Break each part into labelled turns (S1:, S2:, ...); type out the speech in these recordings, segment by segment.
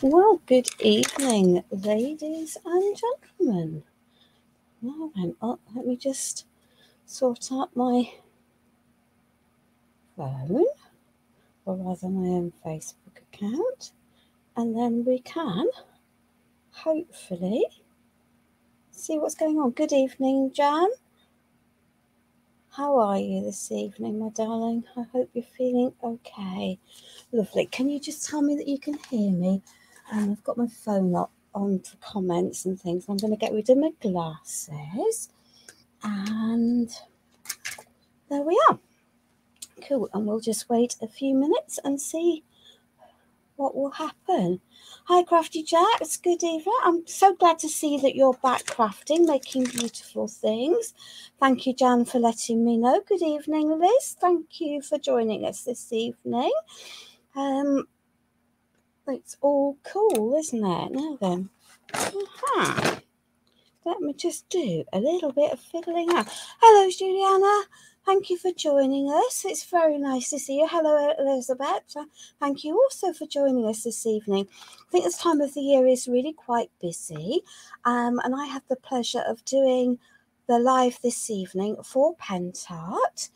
S1: Well, good evening, ladies and gentlemen. Now then, let me just sort out my phone, or rather my own Facebook account, and then we can hopefully see what's going on. Good evening, Jan. How are you this evening, my darling? I hope you're feeling okay. Lovely. Can you just tell me that you can hear me? I've got my phone up on for comments and things. I'm going to get rid of my glasses. And there we are. Cool. And we'll just wait a few minutes and see what will happen. Hi, Crafty Jacks. Good evening. I'm so glad to see that you're back crafting, making beautiful things. Thank you, Jan, for letting me know. Good evening, Liz. Thank you for joining us this evening. It's all cool, isn't it? Now then. Let me just do a little bit of fiddling out. Hello, Juliana. Thank you for joining us. It's very nice to see you. Hello, Elizabeth. Thank you also for joining us this evening. I think this time of the year is really quite busy. And I have the pleasure of doing the live this evening for Pentart.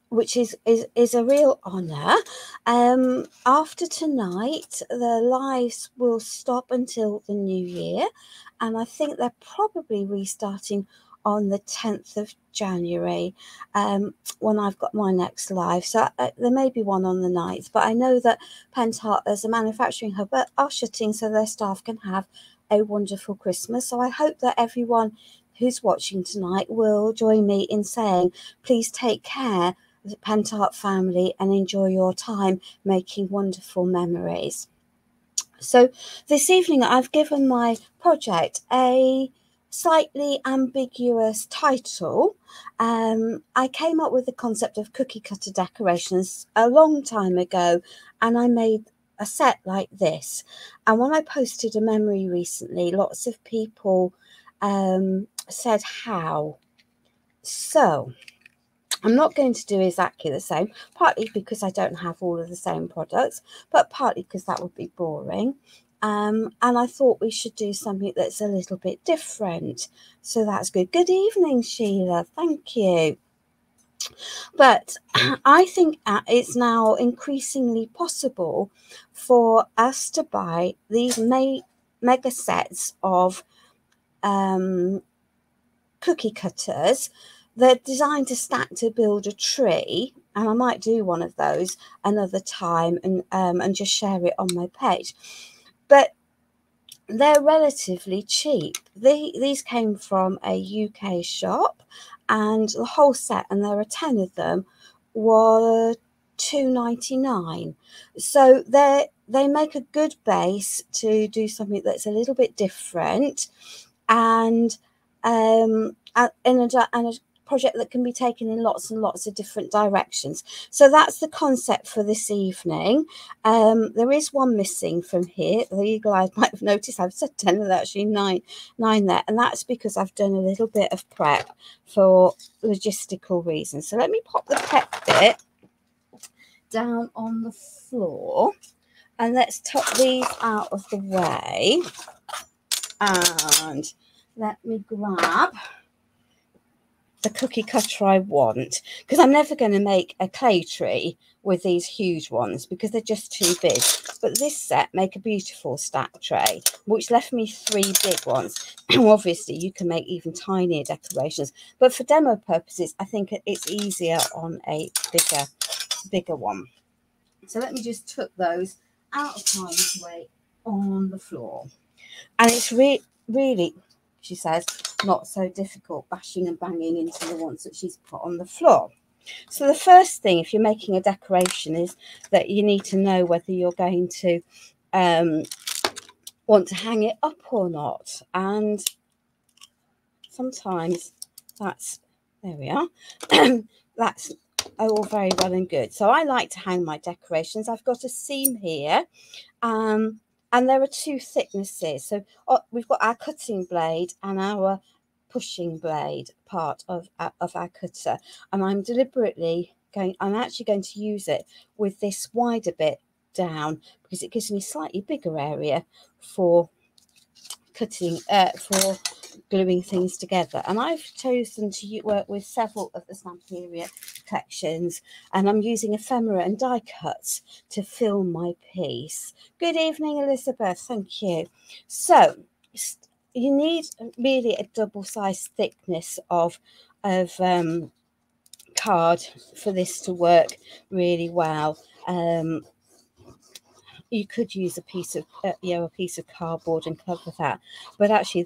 S1: Which is a real honour. After tonight, the lives will stop until the new year, and I think they're probably restarting on the 10th of January when I've got my next live. So there may be one on the 9th, but I know that Pentart, as a manufacturing hub, are shutting so their staff can have a wonderful Christmas. So I hope that everyone who's watching tonight will join me in saying, please take care, the Pentart family, and enjoy your time making wonderful memories. So this evening I've given my project a slightly ambiguous title. I came up with the concept of cookie cutter decorations a long time ago, and I made a set like this. And when I posted a memory recently, lots of people said how. So I'm not going to do exactly the same, partly because I don't have all of the same products, but partly because that would be boring. And I thought we should do something that's a little bit different. So that's good. Good evening, Sheila. Thank you. But I think it's now increasingly possible for us to buy these mega sets of cookie cutters. They're designed to stack to build a tree, and I might do one of those another time and just share it on my page. But they're relatively cheap. These came from a UK shop, and the whole set, and there are 10 of them, were £2.99. So they make a good base to do something that's a little bit different, and a project that can be taken in lots and lots of different directions. So that's the concept for this evening. There is one missing from here. The eagle-eyed might have noticed I've said 10, there's actually nine there, and that's because I've done a little bit of prep for logistical reasons. So let me pop the prep bit down on the floor, and let's tuck these out of the way, and let me grab the cookie cutter I want, because I'm never going to make a clay tree with these huge ones because they're just too big. But this set make a beautiful stack tray, which left me 3 big ones. Obviously you can make even tinier decorations, but for demo purposes I think it's easier on a bigger one. So let me just tuck those out of harm's way on the floor. And it's really, she says, not so difficult bashing and banging into the ones that she's put on the floor. So the first thing, if you're making a decoration, is that you need to know whether you're going to want to hang it up or not. And sometimes that's, there we are, that's all very well and good. So I like to hang my decorations. I've got a seam here, and there are 2 thicknesses. So we've got our cutting blade and our pushing blade part of our cutter. And I'm actually going to use it with this wider bit down because it gives me a slightly bigger area for cutting, for gluing things together. And I've chosen to work with several of the Stamperia collections, and I'm using ephemera and die cuts to fill my piece. Good evening, Elizabeth. Thank you. So you need really a double-sized thickness of card for this to work really well. You could use a piece of a piece of cardboard and cover that, but actually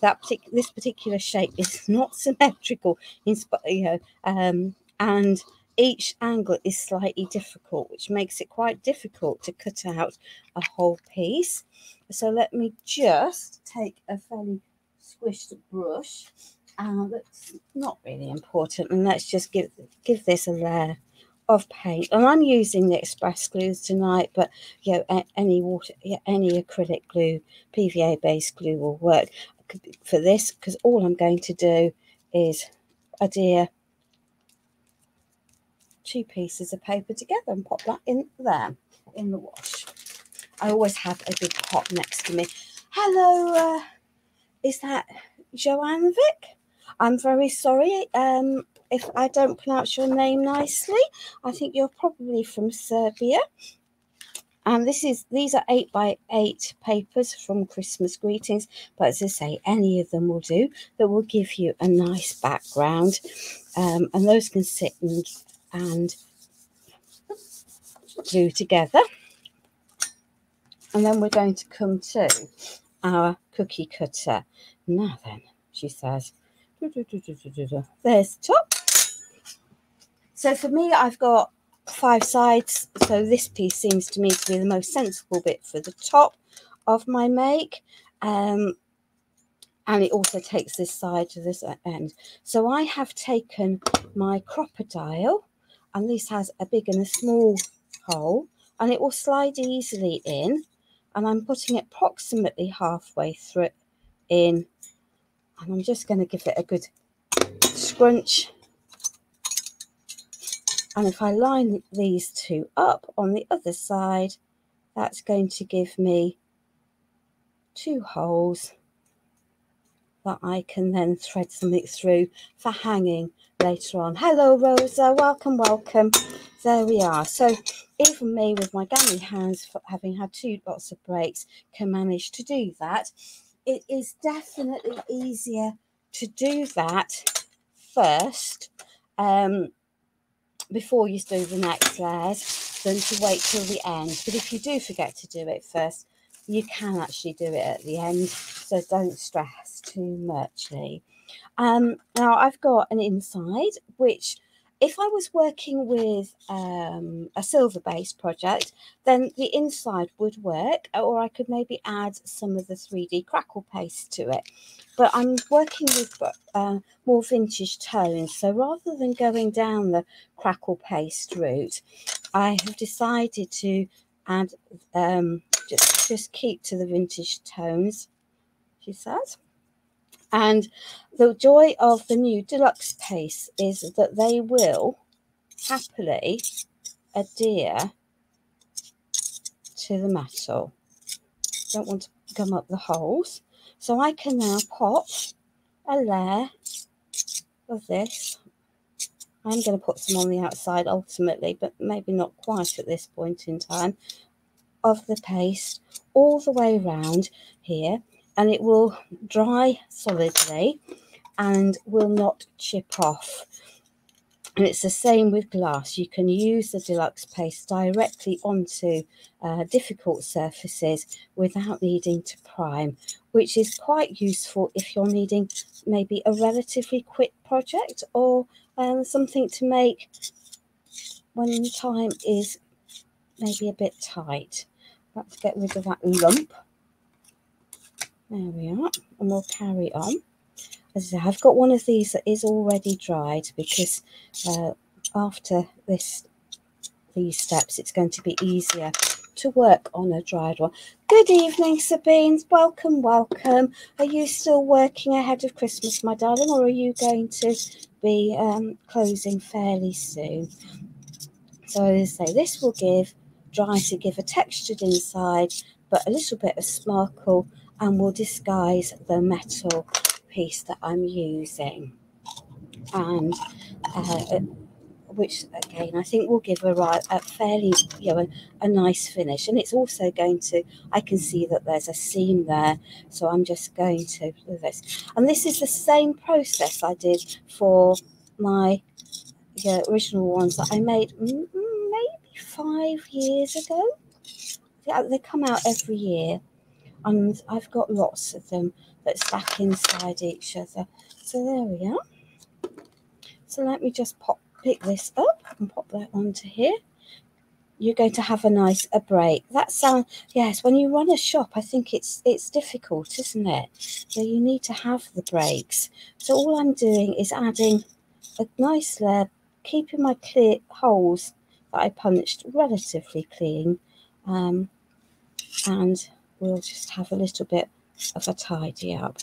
S1: this particular shape is not symmetrical, and each angle is slightly difficult, which makes it quite difficult to cut out a whole piece. So let me just take a fairly squished brush, that's not really important, and let's just give this a layer of paint. And I'm using the express glues tonight, but any acrylic glue, PVA based glue will work for this, because all I'm going to do is adhere 2 pieces of paper together and pop that in there in the wash. I always have a big pot next to me. Hello, is that Joanne Vick? I'm very sorry if I don't pronounce your name nicely. I think you're probably from Serbia. And these are 8x8 papers from Christmas Greetings, but as I say, any of them will do. That will give you a nice background, and those can sit and glue together. And then we're going to come to our cookie cutter. Now then, she says, there's the top. So for me, I've got 5 sides, so this piece seems to me to be the most sensible bit for the top of my make, and it also takes this side to this end. So I have taken my crocodile, and this has a big and a small hole, and it will slide easily in, and I'm putting it approximately halfway through it in, and I'm just going to give it a good scrunch. And if I line these 2 up on the other side, that's going to give me 2 holes that I can then thread something through for hanging later on. Hello, Rosa. Welcome, welcome. There we are. So even me with my gammy hands, having had 2 lots of breaks, can manage to do that. It is definitely easier to do that first, before you do the next layers, than to wait till the end. But if you do forget to do it first, you can actually do it at the end, so don't stress too muchly. Now I've got an inside, which if I was working with a silver based project, then the inside would work, or I could maybe add some of the 3D crackle paste to it. But I'm working with more vintage tones, so rather than going down the crackle paste route, I have decided to add just keep to the vintage tones, she says. And the joy of the new deluxe paste is that they will happily adhere to the metal. Don't want to gum up the holes. So I can now pop a layer of this. I'm going to put some on the outside ultimately, but maybe not quite at this point in time, of the paste all the way around here, and it will dry solidly and will not chip off. And it's the same with glass. You can use the deluxe paste directly onto difficult surfaces without needing to prime, which is quite useful if you're needing maybe a relatively quick project, or something to make when the time is maybe a bit tight. Let's get rid of that lump. There we are, and we'll carry on. As I say, I've got one of these that is already dried, because after these steps, it's going to be easier to work on a dried one. Good evening, Sabine. Welcome, welcome. Are you still working ahead of Christmas, my darling, or are you going to be closing fairly soon? So as I say, this will give dry to give a textured inside, but a little bit of sparkle, and will disguise the metal piece that I'm using. And which again I think will give a fairly, you know, a nice finish. And it's also going to, I can see that there's a seam there, so I'm just going to do this. And this is the same process I did for my original ones that I made maybe 5 years ago. They come out every year, and I've got lots of them that stack inside each other. So there we are. So let me just pick this up and pop that onto here. You're going to have a break. That sound, yes, when you run a shop, I think it's difficult, isn't it? So you need to have the breaks. So all I'm doing is adding a nice layer, keeping my clear holes that I punched relatively clean, and we'll just have a little bit of a tidy up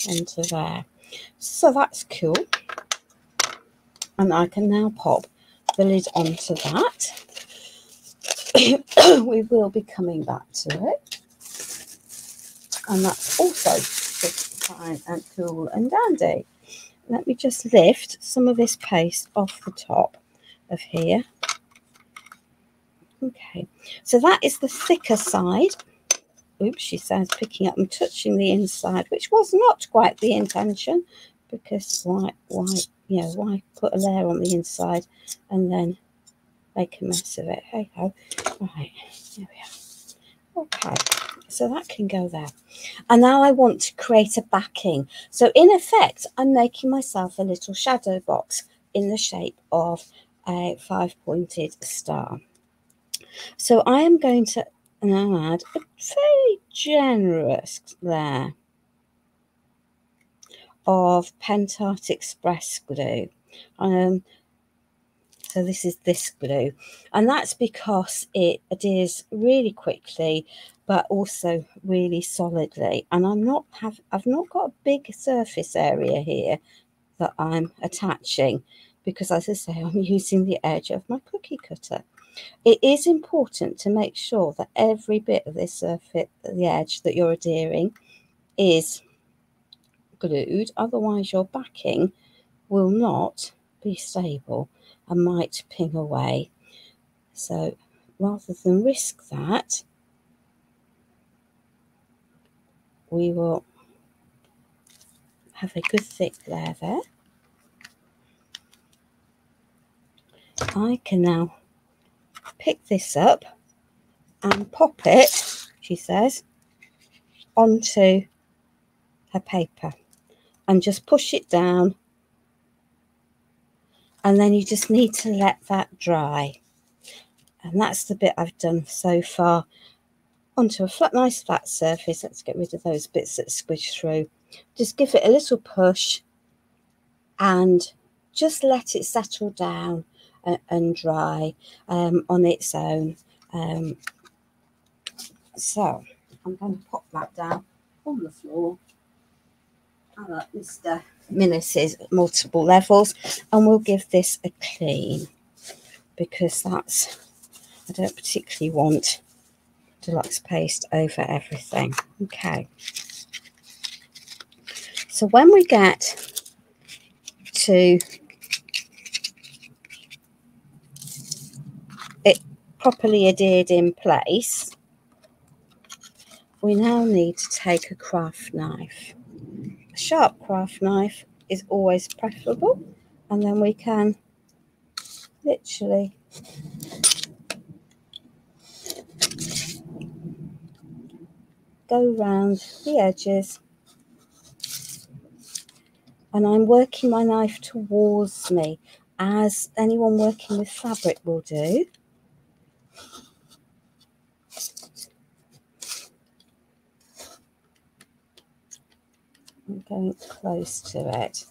S1: into there. So that's cool. And I can now pop the lid onto that. We will be coming back to it. And that's also just fine and cool and dandy. Let me just lift some of this paste off the top of here. Okay, so that is the thicker side. Oops, she says, picking up and touching the inside, which was not quite the intention, because why put a layer on the inside and then make a mess of it? Hey ho. Right, there we are. Okay, so that can go there. And now I want to create a backing. So in effect, I'm making myself a little shadow box in the shape of a 5-pointed star. So I am going to now add a very generous layer of Pentart Express glue. So this is this glue, and that's because it adheres really quickly, but also really solidly. And I've not got a big surface area here that I'm attaching, because, as I say, I'm using the edge of my cookie cutter. It is important to make sure that every bit of this surface, the edge that you're adhering, is glued. Otherwise, your backing will not be stable and might ping away. So rather than risk that, we will have a good thick layer there. I can now pick this up and pop it, she says, onto her paper and just push it down, and then you just need to let that dry. And that's the bit I've done so far, onto a nice flat surface. Let's get rid of those bits that squish through. Just give it a little push and just let it settle down and dry on its own. So I'm going to pop that down on the floor. I like Mr. Minnis's multiple levels, and we'll give this a clean, because I don't particularly want deluxe paste over everything. Okay. So when we get to it properly adhered in place, we now need to take a craft knife. A sharp craft knife is always preferable, and then we can literally go round the edges, and I'm working my knife towards me, as anyone working with fabric will do. I'm going close to it.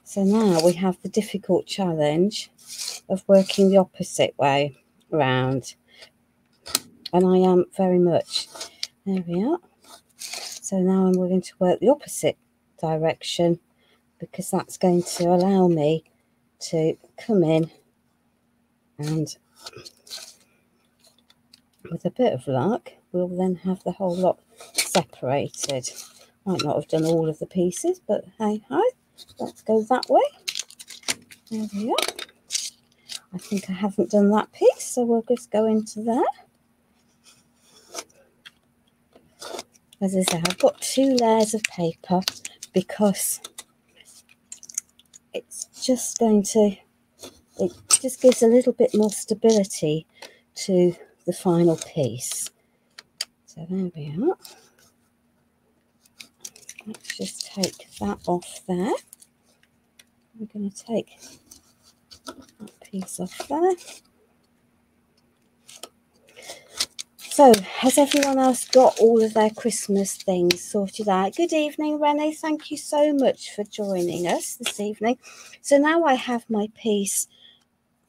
S1: So now we have the difficult challenge of working the opposite way round. And I am very much, there we are. So now I'm going to work the opposite direction, because that's going to allow me to come in and with a bit of luck, we'll then have the whole lot separated. Might not have done all of the pieces, but hey ho, let's go that way. There we are. I think I haven't done that piece, so we'll just go into there. As I say, I've got 2 layers of paper because it's just going to, it just gives a little bit more stability to the final piece. So there we are. Let's just take that off there. We're going to take that piece off there. So, has everyone else got all of their Christmas things sorted out? Good evening, Renee. Thank you so much for joining us this evening. So now I have my piece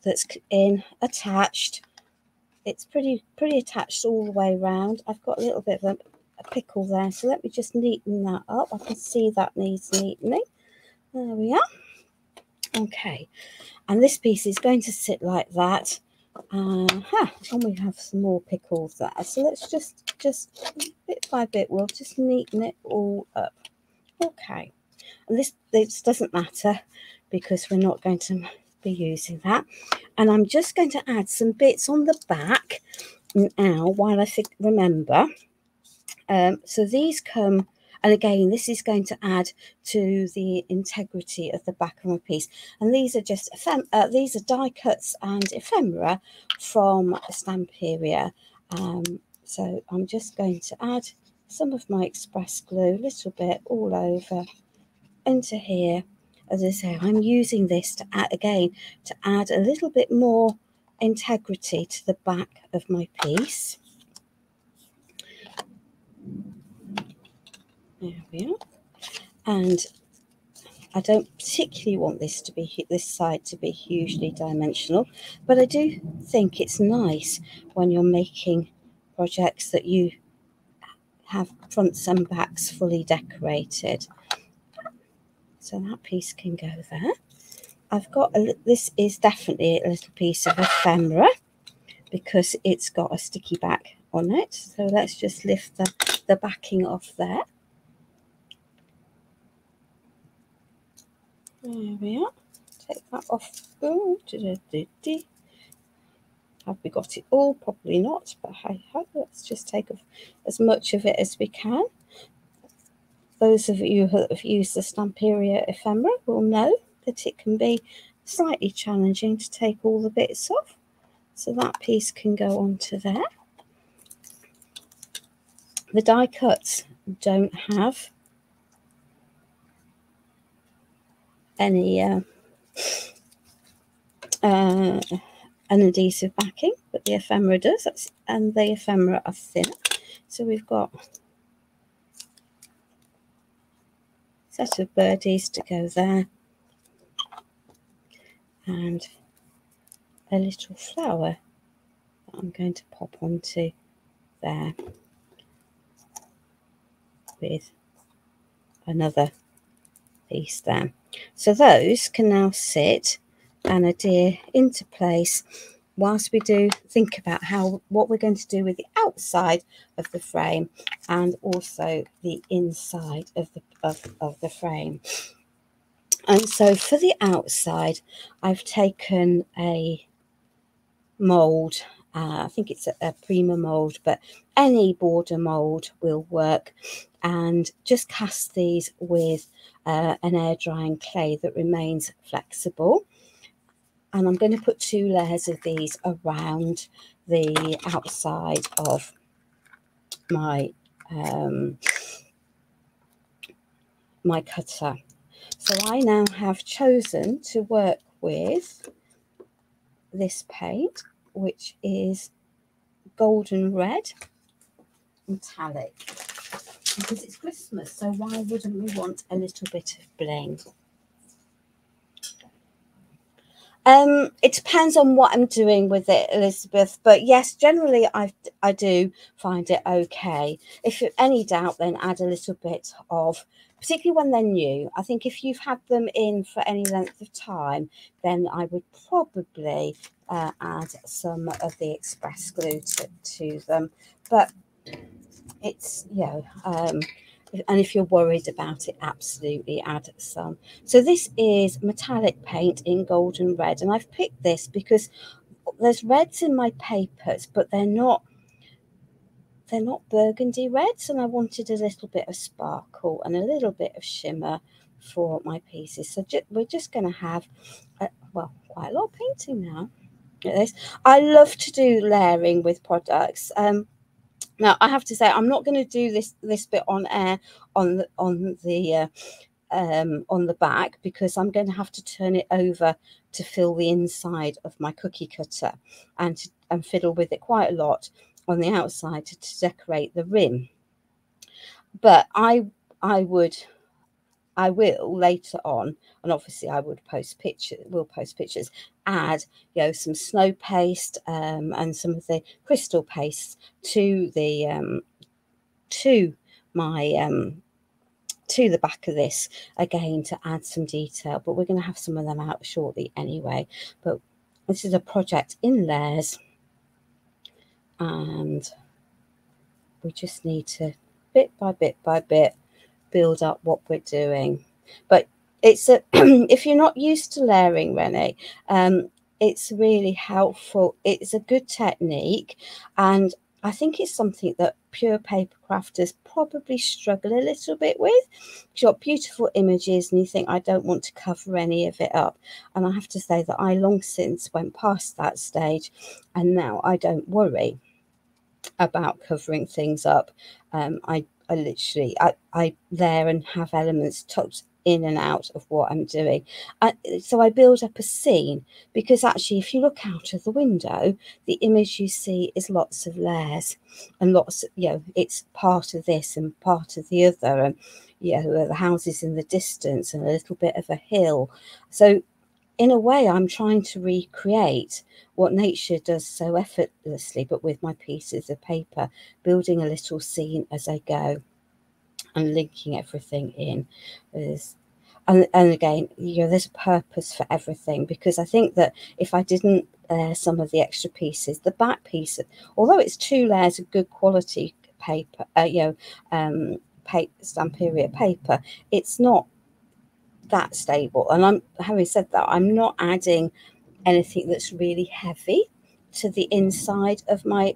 S1: that's attached. It's pretty attached all the way around. I've got a little bit of a pickle there, so let me just neaten that up. I can see that needs neatening. There we are. Okay, and this piece is going to sit like that. And we have some more pickles there, so let's just bit by bit we'll just neaten it all up. Okay, and this doesn't matter because we're not going to be using that, and I'm just going to add some bits on the back now while I remember. So these come, and again, this is going to add to the integrity of the back of my piece. And these are just these are die cuts and ephemera from Stamperia. So I'm just going to add some of my express glue, a little bit all over into here. As I say, I'm using this to add a little bit more integrity to the back of my piece. There we are. And I don't particularly want this side to be hugely dimensional, but I do think it's nice when you're making projects that you have fronts and backs fully decorated. So that piece can go there. I've got this is definitely a little piece of ephemera because it's got a sticky back on it. So let's just lift the backing off there. There we are. Take that off. Ooh, have we got it all? Probably not, but hey ho, let's just take off as much of it as we can. Those of you who have used the Stamperia ephemera will know that it can be slightly challenging to take all the bits off. So that piece can go onto there. The die cuts don't have any an adhesive backing, but the ephemera does, and the ephemera are thin. So we've got a set of birdies to go there, and a little flower that I'm going to pop onto there with another piece there. So those can now sit and adhere into place whilst we think about what we're going to do with the outside of the frame and also the inside of the frame. And so for the outside, I've taken a mould. I think it's a Prima mould, but any border mould will work, and just cast these with an air drying clay that remains flexible. And I'm going to put 2 layers of these around the outside of my my cutter. So I now have chosen to work with this paint, which is golden red metallic, because it's Christmas, so why wouldn't we want a little bit of bling? It depends on what I'm doing with it, Elizabeth, but yes, generally I do find it okay. If you're any doubt, then add a little bit of, particularly when they're new. I think if you've had them in for any length of time, then I would probably add some of the express glue to them. But it's, you know, and if you're worried about it, absolutely add some. So this is metallic paint in golden red, and I've picked this because there's reds in my papers, but they're not burgundy reds, and I wanted a little bit of sparkle and a little bit of shimmer for my pieces. So we're just going to have well, quite a lot of painting now. Look at this. I love to do layering with products. Now I have to say I'm not going to do this bit on air on the back, because I'm going to have to turn it over to fill the inside of my cookie cutter and fiddle with it quite a lot on the outside to decorate the rim. But I will later on, and obviously I will post pictures, add, you know, some snow paste and some of the crystal paste to the to the back of this again to add some detail. But we're going to have some of them out shortly anyway. But this is a project in layers, and we just need to bit by bit build up what we're doing. But it's a if you're not used to layering, Renee, it's really helpful. It's a good technique, and I think it's something that pure paper crafters probably struggle a little bit with. You've got beautiful images and you think, I don't want to cover any of it up. And I have to say that I long since went past that stage, and now I don't worry about covering things up. I literally layer and have elements tucked in and out of what I'm doing. So I build up a scene, because actually if you look out of the window, the image you see is lots of layers and lots of, you know, it's part of this and part of the other, and, you know, the houses in the distance and a little bit of a hill. So in a way, I'm trying to recreate what nature does so effortlessly, but with my pieces of paper, building a little scene as I go and linking everything in. And again, you know, there's a purpose for everything, because I think that if I didn't some of the extra pieces, the back piece, although it's 2 layers of good quality paper, Stamperia paper, it's not that stable. And having said that, I'm not adding anything that's really heavy to the inside of my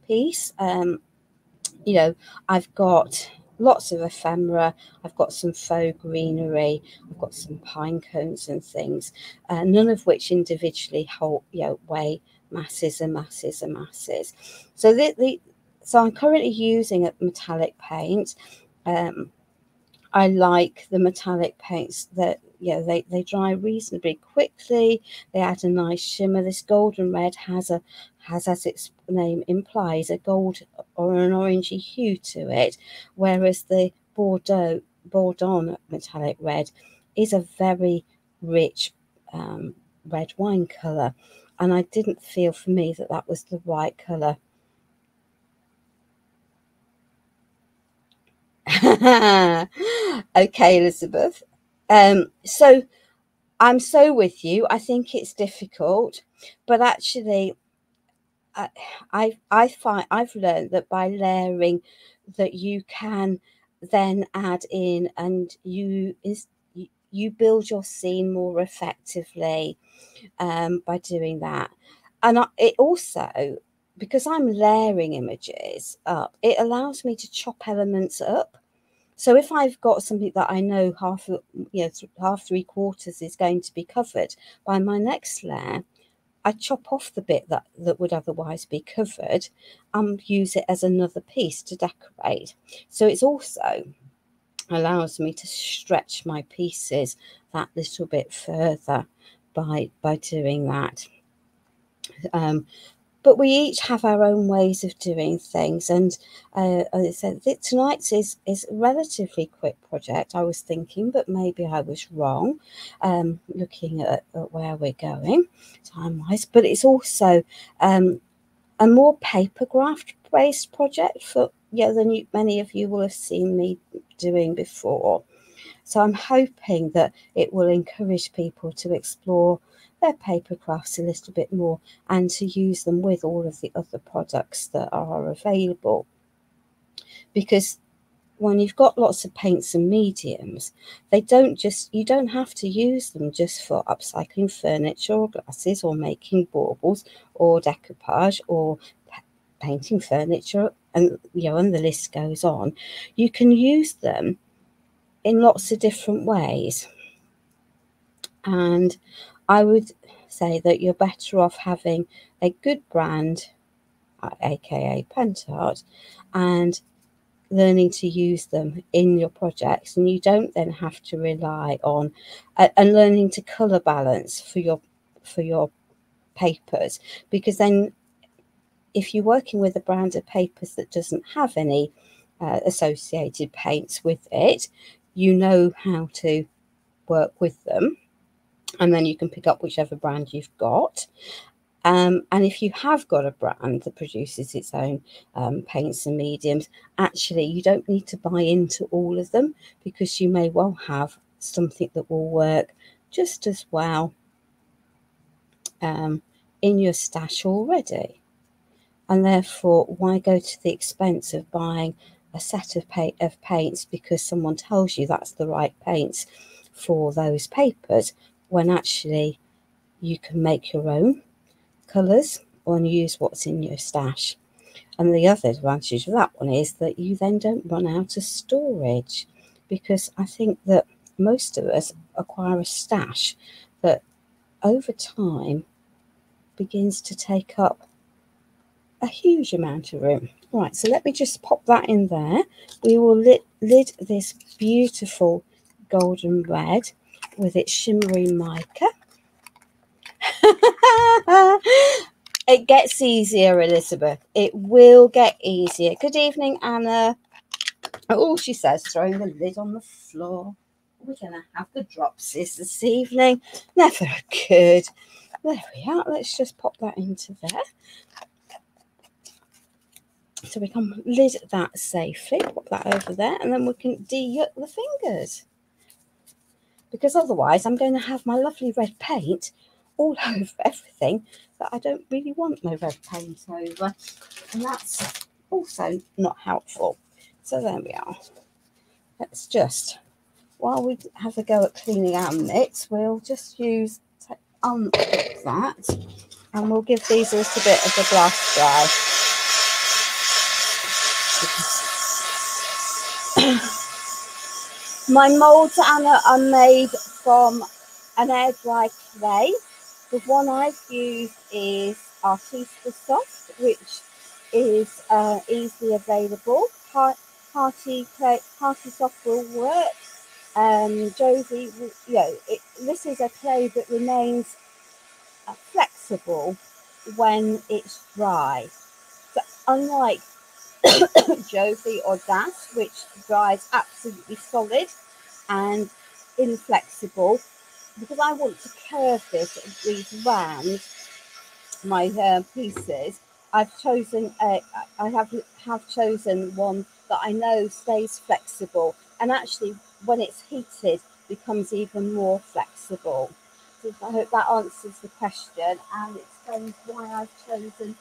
S1: piece. You know, I've got lots of ephemera, I've got some faux greenery, I've got some pine cones and things, none of which individually hold, you know, weigh masses and masses and masses. So so I'm currently using a metallic paint. I like the metallic paints that, you know, they dry reasonably quickly. They add a nice shimmer. This golden red has, as its name implies, a gold or an orangey hue to it, whereas the Bordeaux metallic red is a very rich red wine colour, and I didn't feel for me that that was the right colour. Okay, Elizabeth. So I'm so with you. I think it's difficult, but actually, I've learned that by layering, that you can then add in, and you build your scene more effectively by doing that. And it also, because I'm layering images up, it allows me to chop elements up. So if I've got something that I know half 3/4 is going to be covered by my next layer, I chop off the bit that would otherwise be covered and use it as another piece to decorate. So it's also allows me to stretch my pieces that little bit further by doing that. But we each have our own ways of doing things, and as I said, tonight's is a relatively quick project, I was thinking, but maybe I was wrong, looking at where we're going time-wise. But it's also a more paper craft-based project for, yeah, than many of you will have seen me doing before. So I'm hoping that it will encourage people to explore their paper crafts a little bit more and to use them with all of the other products that are available. Because when you've got lots of paints and mediums, you don't have to use them just for upcycling furniture or glasses or making baubles or decoupage or painting furniture, and and the list goes on. You can use them in lots of different ways, and I would say that you're better off having a good brand, aka Pentart, and learning to use them in your projects, and you don't then have to rely on and learning to color balance for your papers, because then if you're working with a brand of papers that doesn't have any associated paints with it, you know how to work with them, and then you can pick up whichever brand you've got. And if you have got a brand that produces its own paints and mediums, actually you don't need to buy into all of them, because you may well have something that will work just as well in your stash already. And therefore, why go to the expense of buying a set of paints because someone tells you that's the right paints for those papers, when actually you can make your own colours or use what's in your stash. And the other advantage of that one is that you then don't run out of storage, because I think that most of us acquire a stash that over time begins to take up a huge amount of room. Right, so let me just pop that in there. We will lid this beautiful golden red with its shimmery mica. It gets easier, Elizabeth. It will get easier. Good evening, Anna. Oh, she says, throwing the lid on the floor. We're going to have the dropsies this evening. Never good. There we are. Let's just pop that into there. So we can lid that safely. Pop that over there. And then we can de-yuck the fingers. Because otherwise I'm going to have my lovely red paint all over everything that I don't really want no red paint over, and that's also not helpful. So there we are. Let's just, while we have a go at cleaning our mitts, we'll just unpick that, and we'll give these a little bit of a blast dry. My moulds, Anna, are made from an air dry clay. The one I've used is Artista Soft, which is easily available. Party Soft will work. Josie, this is a clay that remains flexible when it's dry. So unlike Josie or Das, which dries absolutely solid and inflexible, because I want to curve these round my pieces, I've chosen I have chosen one that I know stays flexible, and actually when it's heated becomes even more flexible. So I hope that answers the question and explains why I've chosen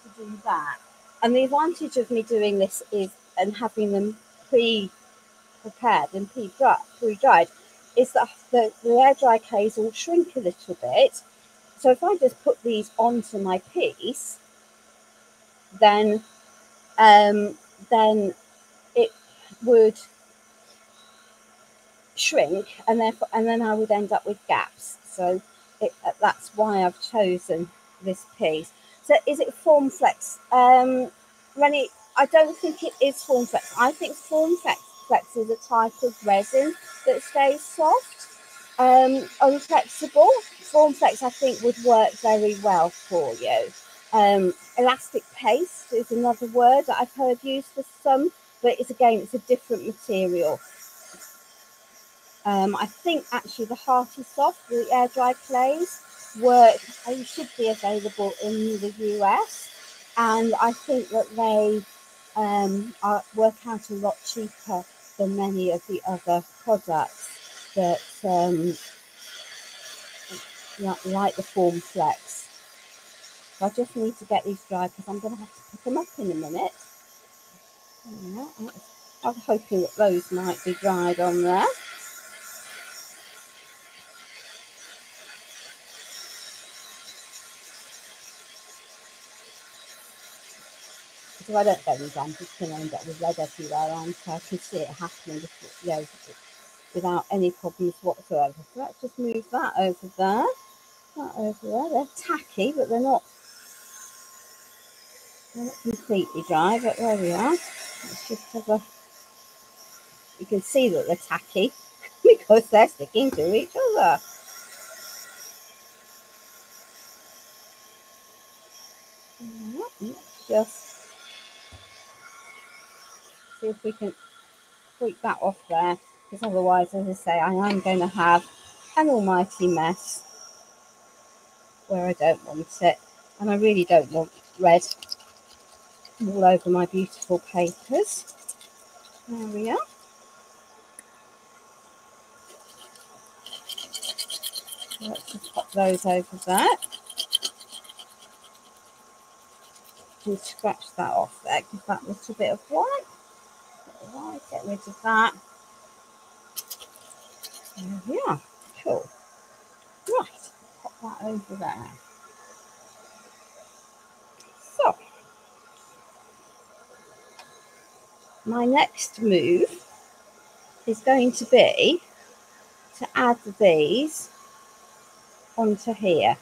S1: to do that. And the advantage of me doing this is, and having them pre-prepared and pre-dried, is that the air dry clays will shrink a little bit. So if I just put these onto my piece, then it would shrink, and then I would end up with gaps. So that's why I've chosen this piece. So is it Form Flex? Rennie, I don't think it is Form Flex. I think Form Flex is a type of resin that stays soft, unflexible. Form Flex, I think, would work very well for you. Elastic paste is another word that I've heard used for some, but it's a different material. I think actually the Hearty Soft, the air dry clays, should be available in the US, and I think that they work out a lot cheaper than many of the other products that like the Form Flex. So I just need to get these dry because I'm going to have to pick them up in a minute. Yeah, I'm hoping that those might be dried on there. If I don't get these on, I'm just going to end up with red everywhere, and so I can see it happening, you know, without any problems whatsoever. So let's just move that over there. That over there. They're tacky, but they're not completely dry. But there we are. Let's just have a. You can see that they're tacky because they're sticking to each other. Let's just see if we can sweep that off there, because otherwise, as I say, I am going to have an almighty mess where I don't want it, and I really don't want red all over my beautiful papers. There we are. Let's just pop those over there and scratch that off there. Give that little bit of white. Get rid of that. There we are. Cool. Right, pop that over there. So, my next move is going to be to add these onto here.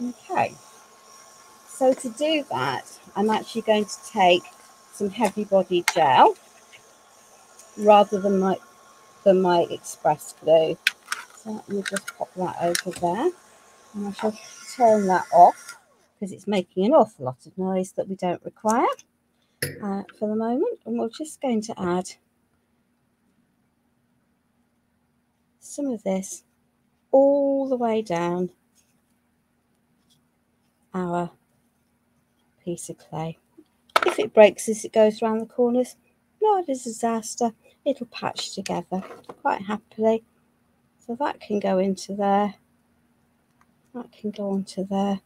S1: Okay. So to do that, I'm actually going to take some heavy body gel rather than my express glue. So let me just pop that over there, and I shall turn that off because it's making an awful lot of noise that we don't require for the moment. And we're just going to add some of this all the way down our piece of clay. If it breaks as it goes around the corners, not a disaster. It'll patch together quite happily. So that can go into there. That can go onto there.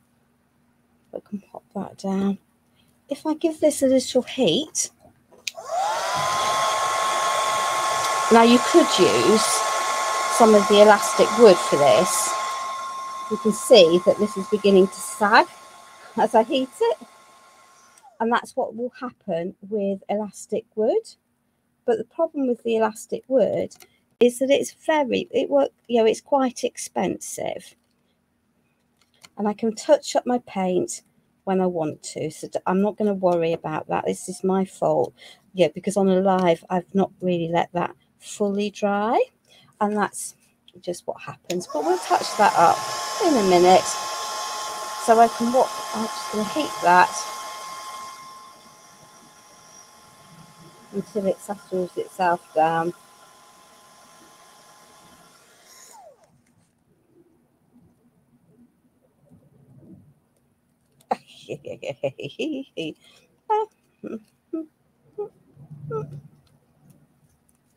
S1: I can pop that down. If I give this a little heat, now you could use some of the elastic wood for this. You can see that this is beginning to sag as I heat it. And that's what will happen with elastic wood. But the problem with the elastic wood is that it's quite expensive. And I can touch up my paint when I want to. So I'm not going to worry about that. This is my fault. Yeah, because on a live, I've not really let that fully dry. And that's just what happens. But we'll touch that up in a minute. So I'm just going to heat that until it settles itself down.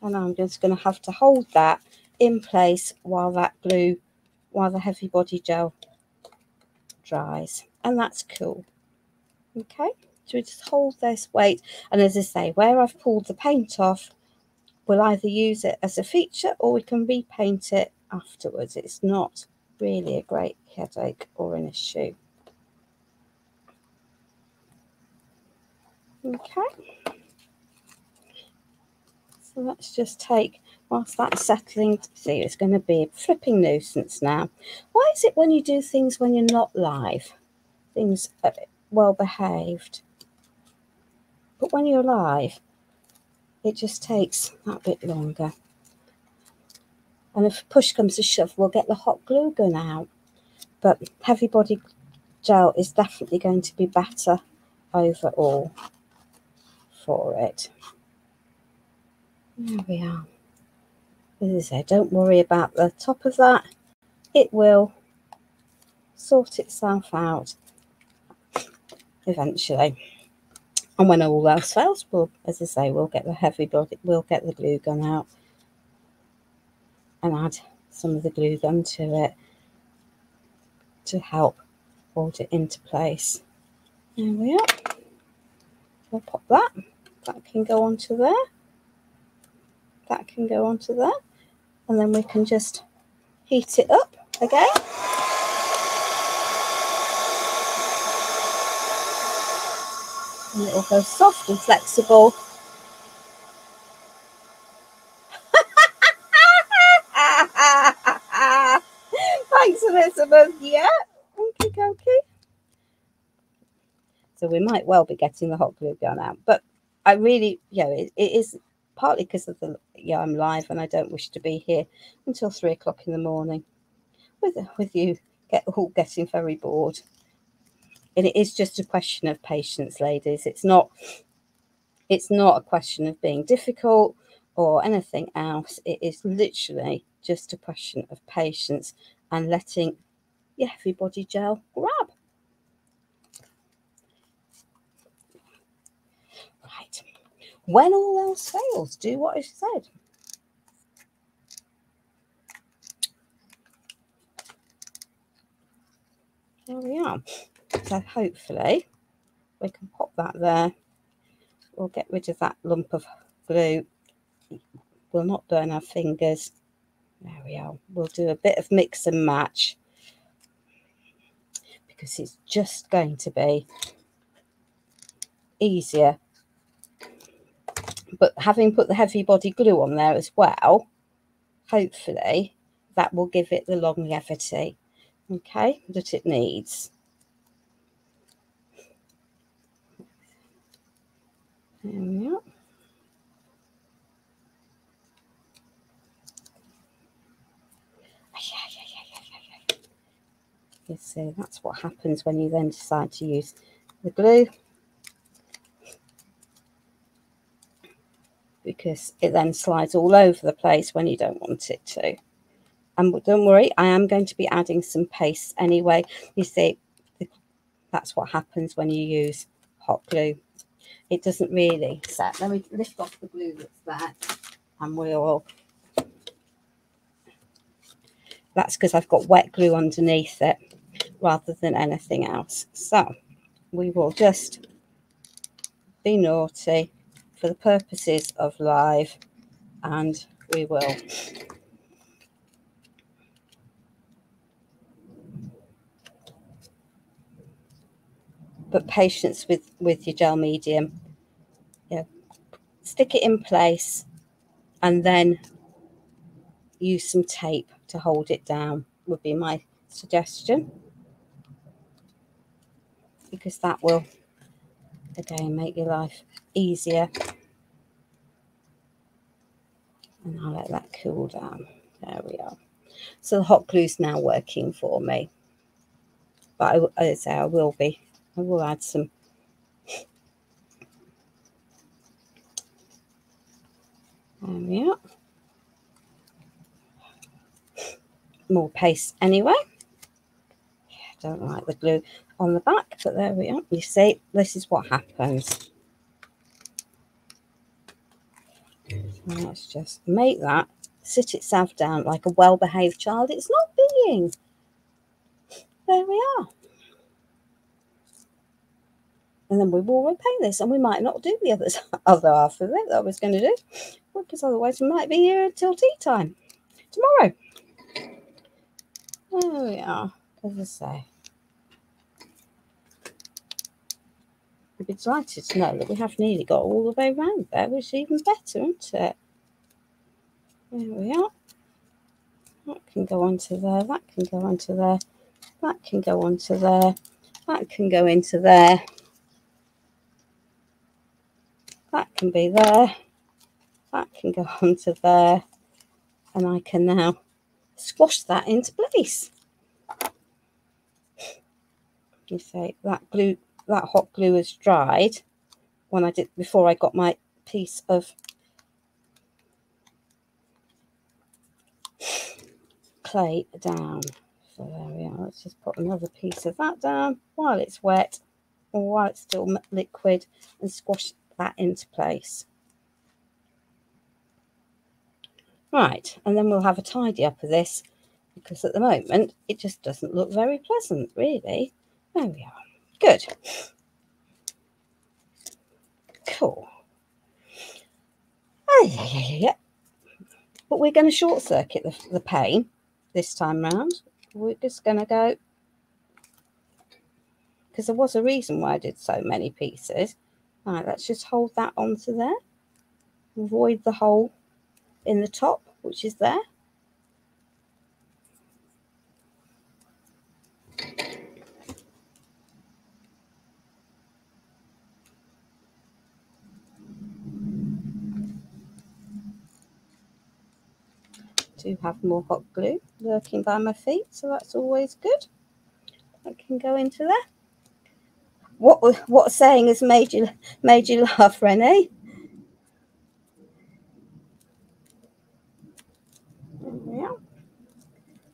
S1: And I'm just going to have to hold that in place while the heavy body gel dries. And that's cool. Okay, so we just hold this weight. And as I say, where I've pulled the paint off, we'll either use it as a feature or we can repaint it afterwards. It's not really a great headache or an issue. Okay, so let's just take, whilst that's settling, see, it's going to be a flipping nuisance now. Why is it when you do things when you're not live, things are well behaved, but when you're live, it just takes that bit longer? And if push comes to shove, we'll get the hot glue gun out. But heavy body gel is definitely going to be better overall for it. There we are. As I say, don't worry about the top of that. It will sort itself out eventually. And when all else fails, as I say, we'll get the glue gun out and add some of the glue gun to it. to help hold it into place. There we are. We'll pop that. That can go onto there. That can go onto there. And then we can just heat it up again. And it will go soft and flexible. Thanks, Elizabeth. Yeah. Okay. So we might well be getting the hot glue gun out. But I really, it is partly because of the, I'm live and I don't wish to be here until 3 o'clock in the morning with you all getting very bored. And it is just a question of patience, ladies. It's not a question of being difficult or anything else. It is literally just a question of patience and letting your heavy body gel grab. Right. When all else fails, do what I said. There we are. So hopefully we can pop that there. We'll get rid of that lump of glue. We'll not burn our fingers. There we are. We'll do a bit of mix and match because it's just going to be easier. But having put the heavy body glue on there as well, hopefully that will give it the longevity, okay, that it needs. There we are. You see, that's what happens when you then decide to use the glue, because it then slides all over the place when you don't want it to. And don't worry, I am going to be adding some paste anyway. You see, that's what happens when you use hot glue. It doesn't really set. Let me lift off the glue that's there, and we'll... That's because I've got wet glue underneath it rather than anything else. So we will just be naughty for the purposes of live, and we will put patience with your gel medium. Stick it in place and then use some tape to hold it down would be my suggestion, because that will again make your life easier. And I'll let that cool down. There we are. So the hot glue's now working for me, but as I say, I will add some more paste anyway. I don't like the glue on the back, but there we are. You see, this is what happens. So let's just make that sit itself down like a well-behaved child. It's not being. There we are. And then we will repaint this, and we might not do the other half of it that I was going to do, because otherwise we might be here until tea time tomorrow. There we are. As I say, you'd be delighted to know that we have nearly got all the way around there, which is even better, isn't it? There we are. That can go onto there. That can go onto there. That can go onto there. That can go into there. That can be there. That can go onto there. And I can now squash that into place. You see, that glue, that hot glue has dried when I did before I got my piece of clay down. So there we are. Let's just put another piece of that down while it's wet or while it's still liquid, and squash that into place. Right, and then we'll have a tidy up of this because at the moment it just doesn't look very pleasant, really. There we are. Good. Cool. Oh, yeah. But we're going to short circuit the paint this time round. We're just going to go, because there was a reason why I did so many pieces. All right, let's just hold that onto there. Avoid the hole in the top, which is there. Do have more hot glue lurking by my feet, so that's always good. That can go into there. What saying has made you laugh, Renee? Yeah.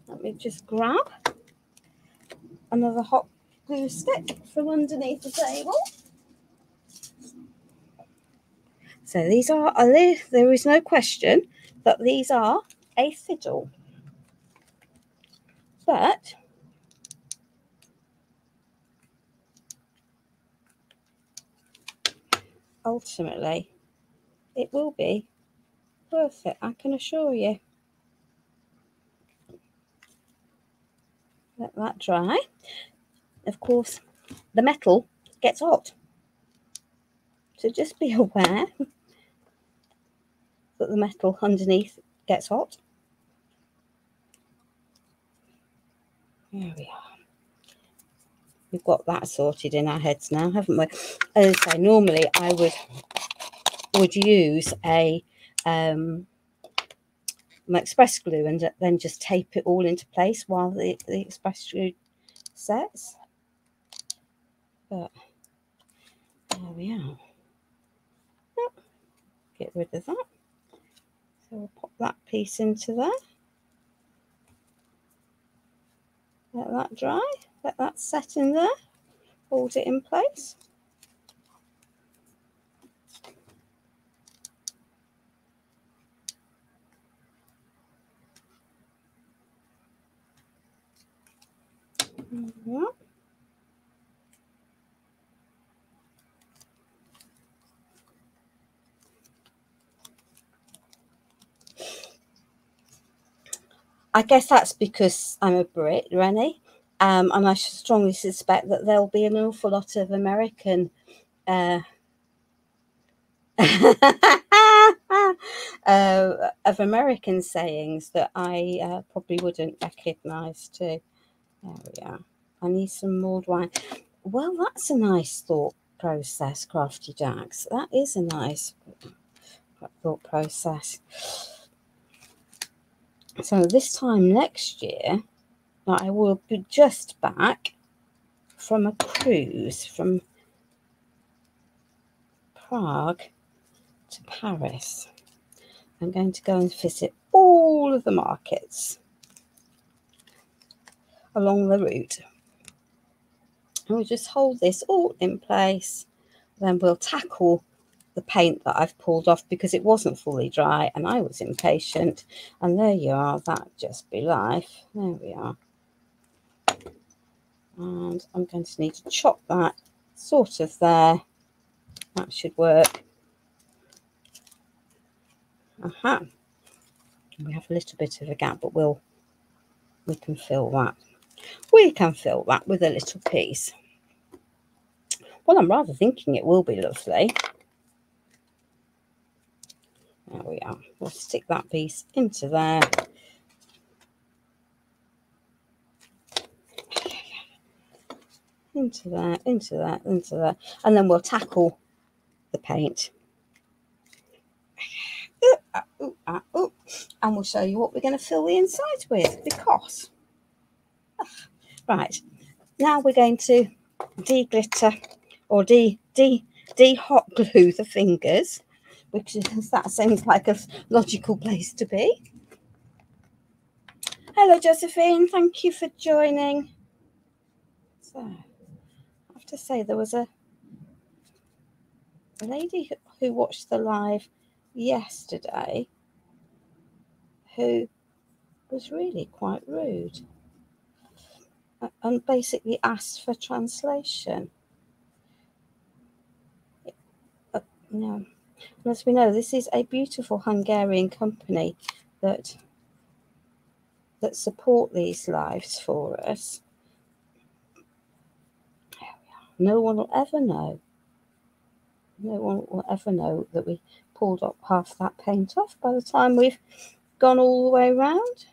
S1: Let me just grab another hot glue stick from underneath the table. So these are, there is no question that these are a fiddle. But ultimately, it will be worth it, I can assure you. Let that dry. Of course, the metal gets hot. So just be aware that the metal underneath gets hot. There we are. We've got that sorted in our heads now, haven't we? As I say, normally I would use a my express glue and then just tape it all into place while the express glue sets. But there we are. Get rid of that. So we'll pop that piece into there. Let that dry. Let that set in there. Hold it in place. Yeah. I guess that's because I'm a Brit, Rennie, and I strongly suspect that there'll be an awful lot of American of American sayings that I probably wouldn't recognise too. There we are. I need some mulled wine. Well, that's a nice thought process, Crafty Jacks. That is a nice thought process. So this time next year, I will be just back from a cruise from Prague to Paris. I'm going to go and visit all of the markets along the route. And we'll just hold this all in place. Then we'll tackle the paint that I've pulled off because it wasn't fully dry and I was impatient. And there you are, that just be life. There we are. And I'm going to need to chop that sort of there. That should work. Aha. We have a little bit of a gap, but we can fill that. We can fill that with a little piece. Well, I'm rather thinking it will be lovely. There we are. We'll stick that piece into there. Into there, into there, into there. And then we'll tackle the paint. And we'll show you what we're going to fill the inside with because... Right. Now we're going to de-glitter or de-hot glue the fingers, which is, that seems like a logical place to be. Hello, Josephine. Thank you for joining. So, I have to say, there was a lady who watched the live yesterday who was really quite rude and basically asked for translation. No. And as we know, this is a beautiful Hungarian company that support these lives for us. No one will ever know. No one will ever know that we pulled up half that paint off by the time we've gone all the way around.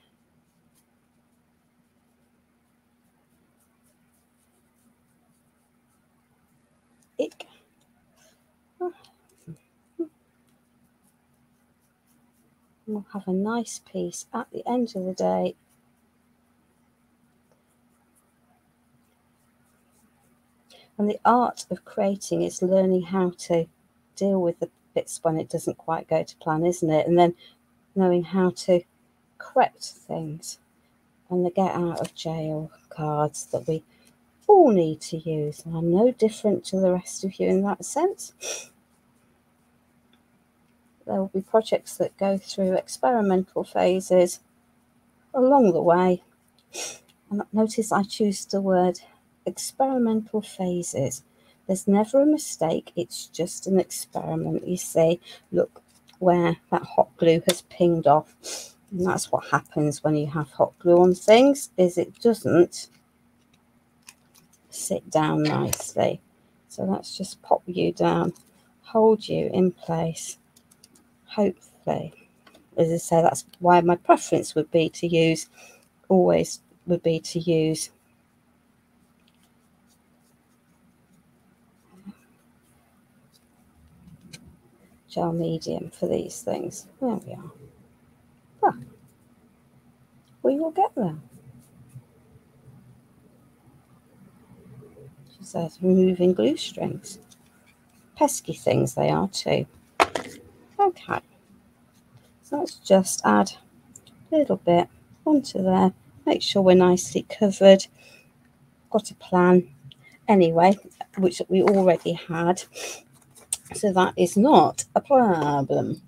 S1: We'll have a nice piece at the end of the day. And the art of creating is learning how to deal with the bits when it doesn't quite go to plan, isn't it? And then knowing how to correct things and the get out of jail cards that we all need to use. And I'm no different to the rest of you in that sense. There will be projects that go through experimental phases along the way. And notice I choose the word experimental phases. There's never a mistake. It's just an experiment. You see, look where that hot glue has pinged off. And that's what happens when you have hot glue on things, is it doesn't sit down nicely. So let's just pop you down, hold you in place. Hopefully, as I say, that's why my preference would be to use, always would be to use gel medium for these things. There we are. Ah, we will get there. She says, removing glue strings. Pesky things they are too. Okay, so let's just add a little bit onto there. Make sure we're nicely covered. Got a plan anyway, which we already had. So that is not a problem.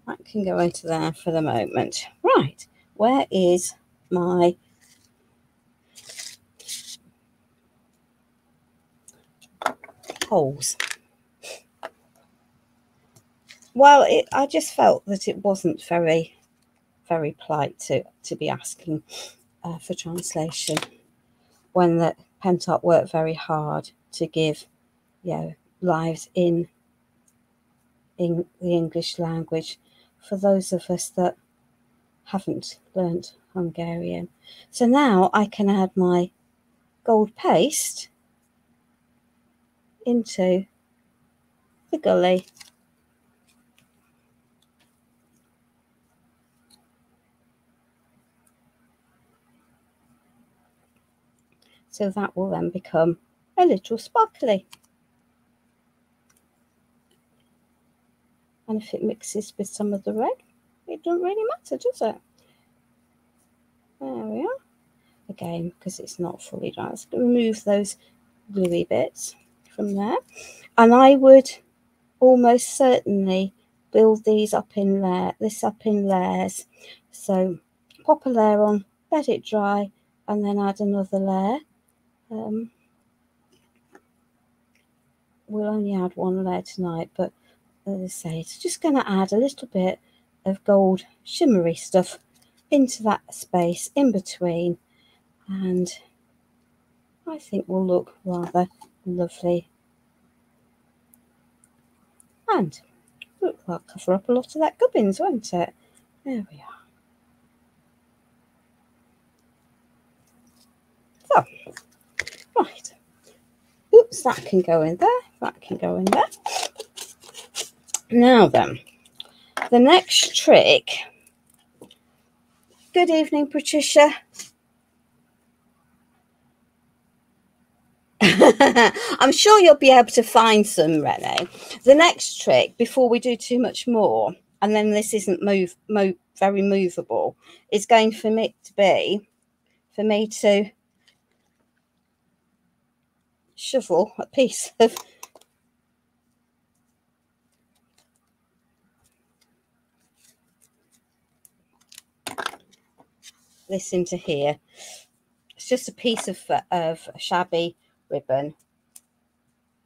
S1: That can go into there for the moment. Right, where is my holes? Well, I just felt that it wasn't very, very polite to be asking for translation when the Pentacolor worked very hard to give, lives in the English language for those of us that haven't learnt Hungarian. So now I can add my gold paste into the gully. So that will then become a little sparkly. And if it mixes with some of the red, it doesn't really matter, does it? There we are. Again, because it's not fully dry, let's remove those gluey bits from there. And I would almost certainly build these up in layers. So pop a layer on, let it dry, and then add another layer. We'll only add one layer tonight, but as I say, it's just going to add a little bit of gold shimmery stuff into that space in between, and I think will look rather lovely. And look, that'll cover up a lot of that gubbins, won't it? There we are. So, right. Oops, that can go in there. That can go in there. Now then, the next trick. Good evening, Patricia. I'm sure you'll be able to find some, Renee. The next trick, before we do too much more, and then this isn't very movable, is going for me to shovel a piece of this into here. It's just a piece of shabby ribbon.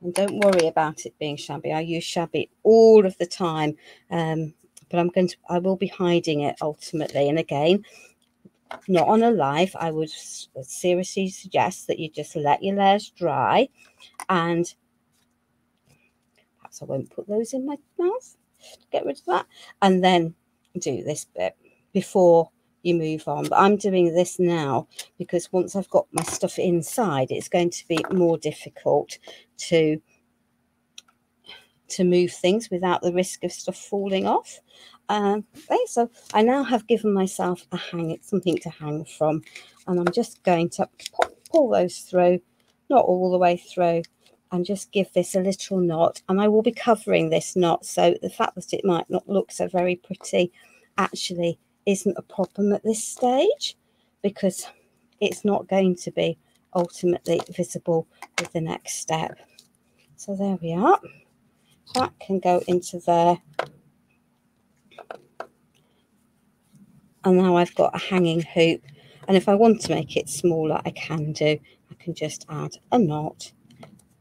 S1: And don't worry about it being shabby. I use shabby all of the time. But I will be hiding it ultimately. And again, not on a live. I would seriously suggest that you just let your layers dry, and perhaps I won't put those in my mouth. Get rid of that, and then do this bit before you move on. But I'm doing this now because once I've got my stuff inside, it's going to be more difficult to move things without the risk of stuff falling off. Okay, so I now have given myself something to hang from, and I'm just going to pull those through, not all the way through, and just give this a little knot. And I will be covering this knot, so the fact that it might not look so very pretty actually isn't a problem at this stage, because it's not going to be ultimately visible with the next step. So there we are. That can go into there. And now I've got a hanging hoop. And if I want to make it smaller, I can do. I can just add a knot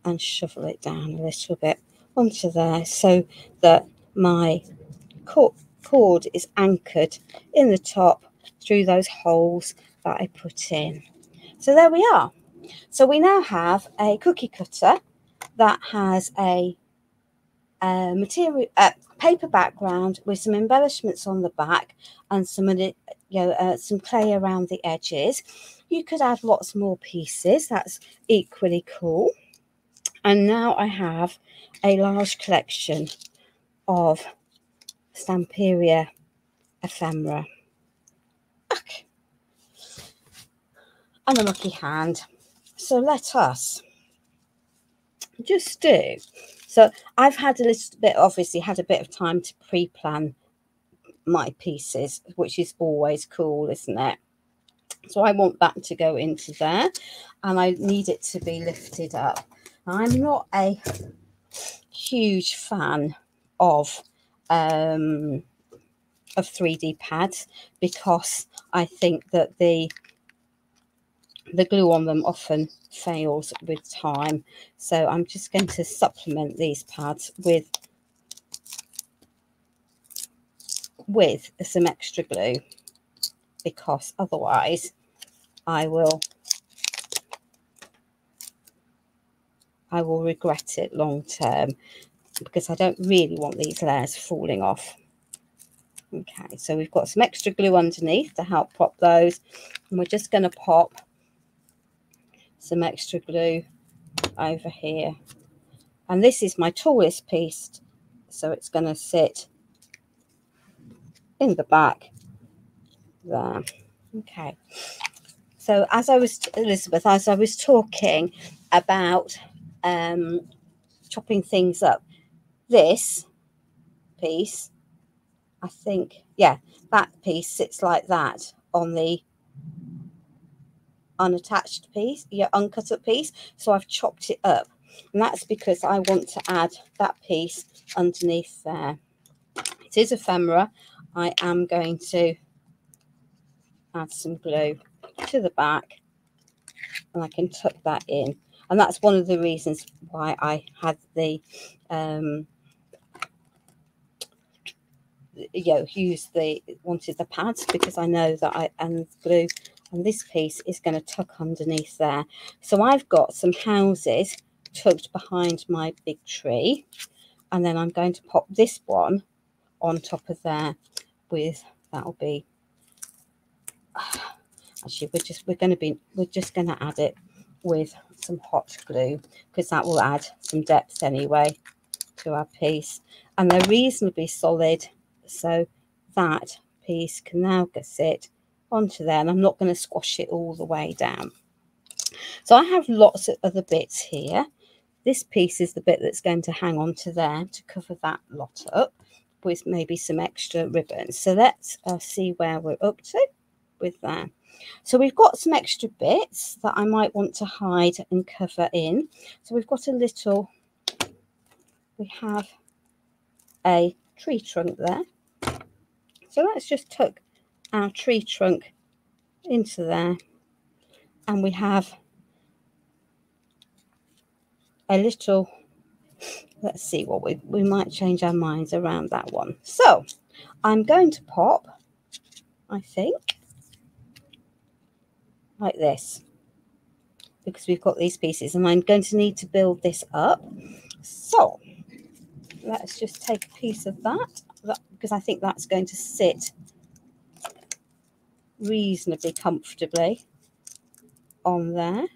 S1: and shovel it down a little bit onto there so that my cord is anchored in the top through those holes that I put in. So there we are. So we now have a cookie cutter that has a paper background with some embellishments on the back and some clay around the edges. You could add lots more pieces. That's equally cool. And now I have a large collection of Stamperia ephemera. Okay. And a mucky hand. So let us just do. So I've had obviously had a bit of time to pre-plan my pieces, which is always cool, isn't it? So I want that to go into there, and I need it to be lifted up. I'm not a huge fan of 3D pads because I think that the glue on them often fails with time. So I'm just going to supplement these pads with some extra glue, because otherwise I will regret it long term, because I don't really want these layers falling off. Okay, so we've got some extra glue underneath to help prop those, and we're just going to pop some extra glue over here. And this is my tallest piece, so it's going to sit in the back there. Okay, so Elizabeth, as I was talking about chopping things up, this piece, I think, yeah, that piece sits like that on the unattached piece, uncut up piece. So I've chopped it up, and that's because I want to add that piece underneath there. It is ephemera. I am going to add some glue to the back, and I can tuck that in. And that's one of the reasons why I had the wanted the pads, because I know that glue on this piece is going to tuck underneath there. So I've got some houses tucked behind my big tree, and then I'm going to pop this one on top of there with, that'll be, actually we're just going to add it with some hot glue, because that will add some depth anyway to our piece. And they're reasonably solid, so that piece can now sit onto there, and I'm not going to squash it all the way down. So I have lots of other bits here. This piece is the bit that's going to hang onto there to cover that lot up with maybe some extra ribbons. So let's see where we're up to with that. So we've got some extra bits that I might want to hide and cover in. So we've got we have a tree trunk there. So let's just tuck our tree trunk into there, and we have a little, let's see what we might change our minds around that one. So I'm going to pop, I think, like this, because we've got these pieces, and I'm going to need to build this up. So let's just take a piece of that, because I think that's going to sit reasonably comfortably on there,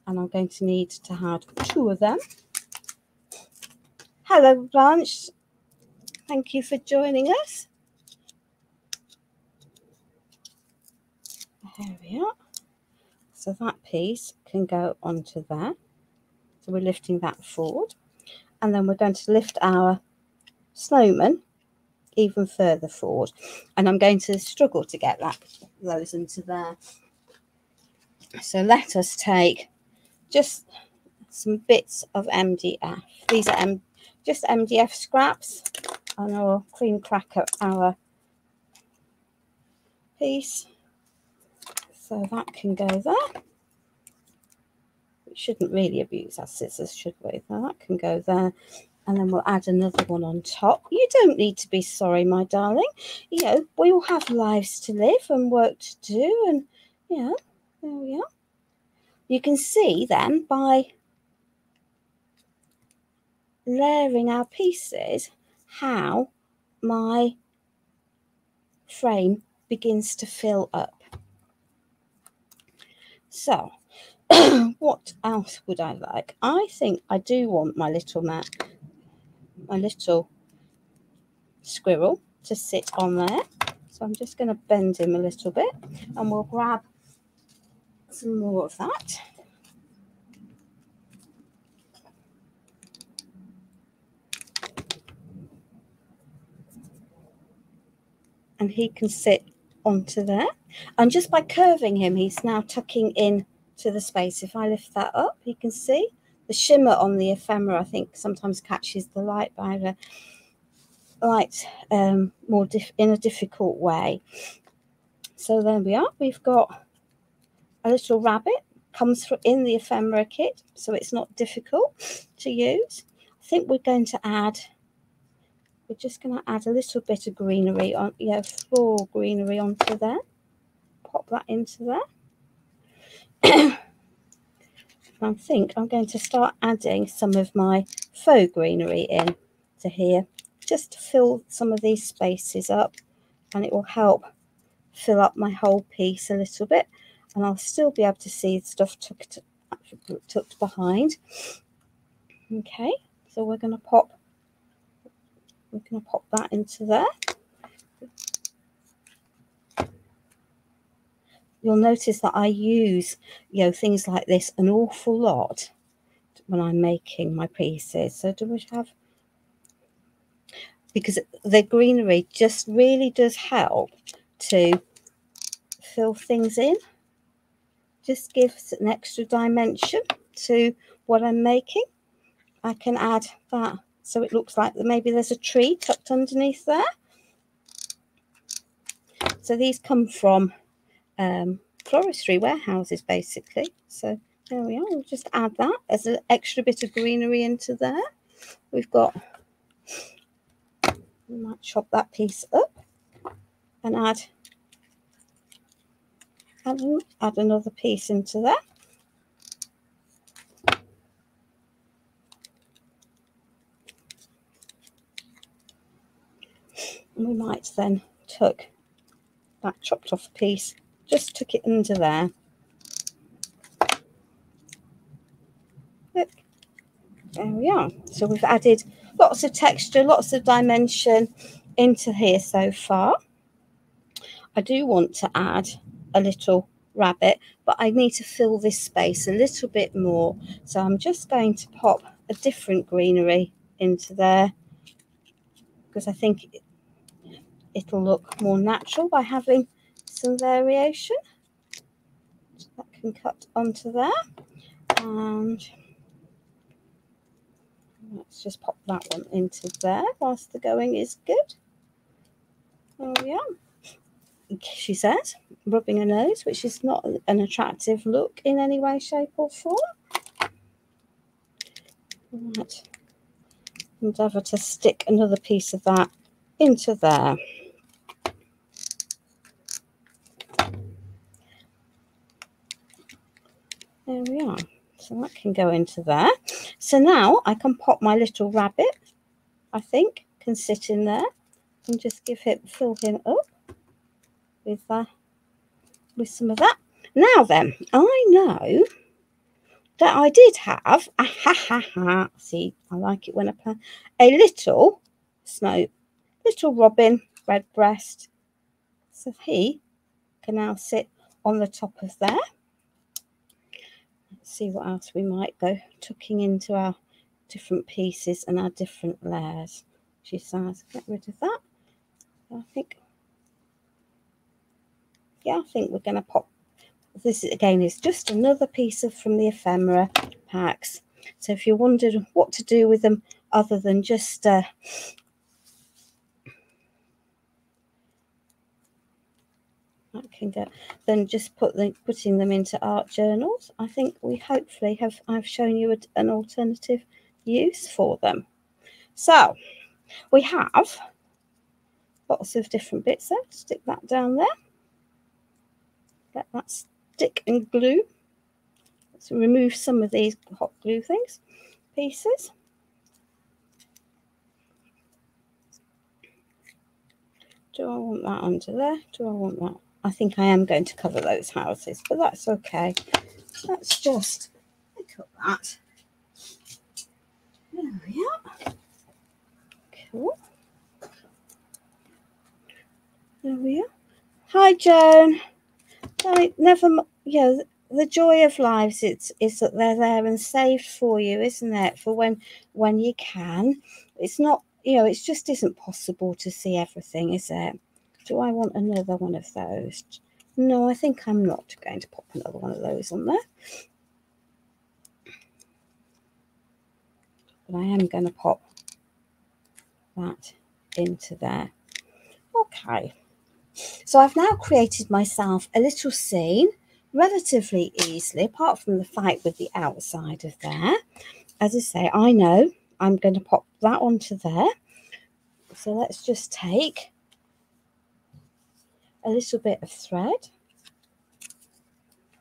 S1: and I'm going to need to have 2 of them. Hello Blanche, thank you for joining us. There we are. So that piece can go onto there, so we're lifting that forward, and then we're going to lift our snowman even further forward, and I'm going to struggle to get those into there. So let us take just some bits of MDF. These are just MDF scraps, and I'll cream cracker our piece. So that can go there. We shouldn't really abuse our scissors, should we? Now that can go there. And then we'll add another one on top. You don't need to be sorry, my darling. You know, we all have lives to live and work to do. And, you know, there we are. You can see then by layering our pieces how my frame begins to fill up. So what else would I like? I think I do want my little squirrel to sit on there. So I'm just going to bend him a little bit, and we'll grab some more of that. And he can sit onto there. And just by curving him, he's now tucking in to the space. If I lift that up, you can see the shimmer on the ephemera, I think, sometimes catches the light by the light more in a difficult way. So there we are. We've got a little rabbit, comes in the ephemera kit, so it's not difficult to use. I think we're just going to add a little bit of greenery on, floral greenery onto there. Pop that into there. I think I'm going to start adding some of my faux greenery in to here, just to fill some of these spaces up, and it will help fill up my whole piece a little bit, and I'll still be able to see stuff tucked behind. Okay, so we're going to pop that into there. You'll notice that I use, things like this an awful lot when I'm making my pieces. So do we have, because the greenery just really does help to fill things in, just gives an extra dimension to what I'm making. I can add that so it looks like maybe there's a tree tucked underneath there. So these come from floristry warehouses basically. So there we are. We'll just add that as an extra bit of greenery into there. We might chop that piece up and add another piece into there. And we might then tuck that chopped off piece, just tuck it under there. Look, there we are. So we've added lots of texture, lots of dimension into here so far. I do want to add a little rabbit, but I need to fill this space a little bit more. So I'm just going to pop a different greenery into there, because I think it'll look more natural by having some variation. So that can cut onto there, and let's just pop that one into there whilst the going is good. There we are. She says, rubbing a nose, which is not an attractive look in any way, shape or form. Right. Endeavour to stick another piece of that into there. There we are. So that can go into there. So now I can pop my little rabbit, I think, can sit in there and just fill him up with some of that. Now then, I know that I did have see, I like it when I play a little robin redbreast. So he can now sit on the top of there. Let's see what else we might go tucking into our different pieces and our different layers. She says, get rid of that. I think we're going to pop this. Again is just another piece from the ephemera packs. So if you wondered what to do with them other than just putting them into art journals, I think we hopefully I've shown you an alternative use for them. So we have lots of different bits there. Stick that down there. Let that stick and glue. Let's remove some of these hot glue pieces. Do I want that under there? Do I want that? I think I am going to cover those houses, but that's okay. Let's just pick up that. There we are. Cool. There we are. Hi, Joan. The joy of lives is that they're there and saved for you, isn't it? For when you can. It's not, it just isn't possible to see everything, is it? Do I want another one of those? No, I think I'm not going to pop another one of those on there. But I am going to pop that into there. Okay. So I've now created myself a little scene relatively easily, apart from the fight with the outside of there. As I say, I know I'm going to pop that onto there. So let's just take a little bit of thread,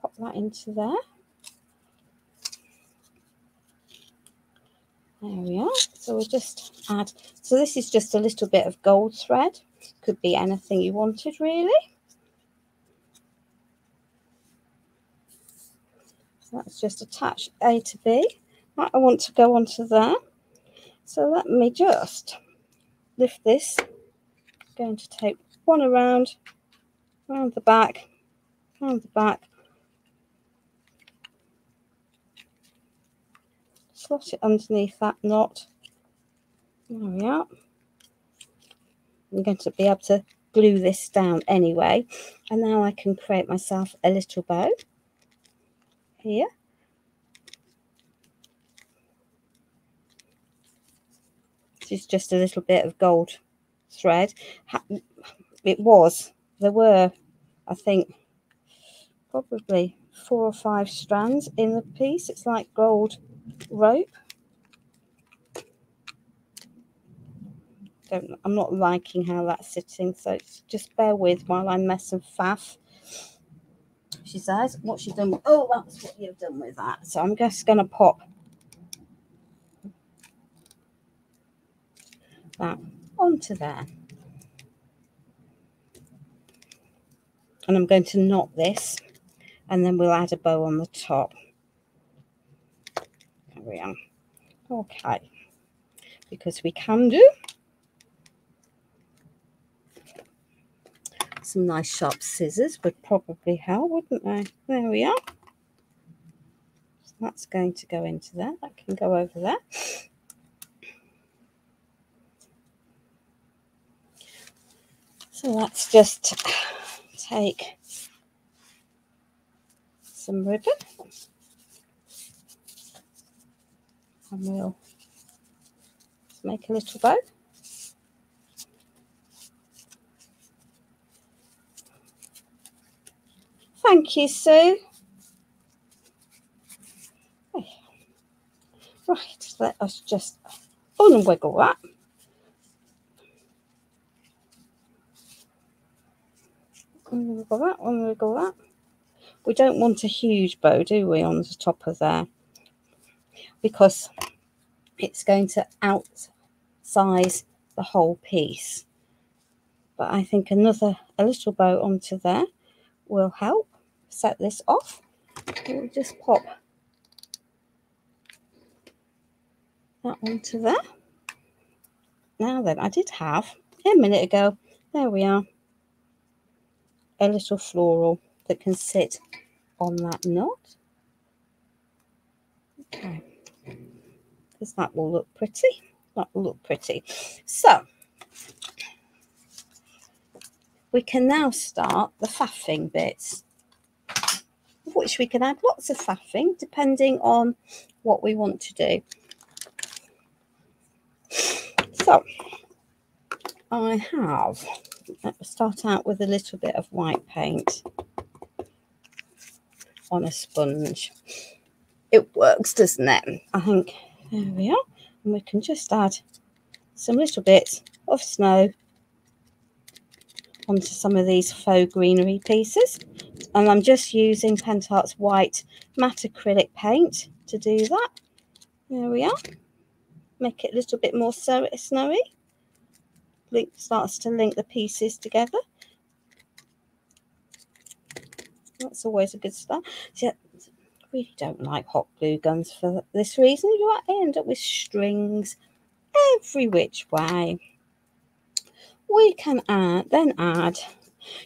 S1: pop that into there. There we are. So we'll just add, so this is just a little bit of gold thread. Could be anything you wanted, really. So let's just attach A to B. That I want to go onto there. So let me just lift this. I'm going to take one around the back, slot it underneath that knot. There we are. I'm going to be able to glue this down anyway. And now I can create myself a little bow here. This is just a little bit of gold thread. There were, I think, probably 4 or 5 strands in the piece. It's like gold rope. I'm not liking how that's sitting, so just bear with while I mess and faff. She says, what she's done with, oh, that's what you've done with that. So I'm just going to pop that onto there. And I'm going to knot this, and then we'll add a bow on the top. There we are. Okay. Because we can do. Some nice sharp scissors would probably help, wouldn't they? There we are. So that's going to go into there. That can go over there. So let's just take some ribbon and we'll make a little bow. Thank you, Sue. Right, let us just unwiggle that. Unwiggle that, unwiggle that. We don't want a huge bow, do we, on the top of there? Because it's going to outsize the whole piece. But I think a little bow onto there will help set this off. We'll just pop that onto there. Now then, I did have a minute ago, there we are, a little floral that can sit on that knot. Okay, because that will look pretty. That will look pretty. So we can now start the faffing bits, which we can add lots of faffing depending on what we want to do. So I have, let's start out with a little bit of white paint on a sponge. It works, doesn't it? I think, there we are. And we can just add some little bits of snow onto some of these faux greenery pieces. And I'm just using Pentart's white matte acrylic paint to do that. There we are. Make it a little bit more snowy. Starts to link the pieces together. That's always a good start. So, I really don't like hot glue guns for this reason. You end up with strings every which way. We can then add,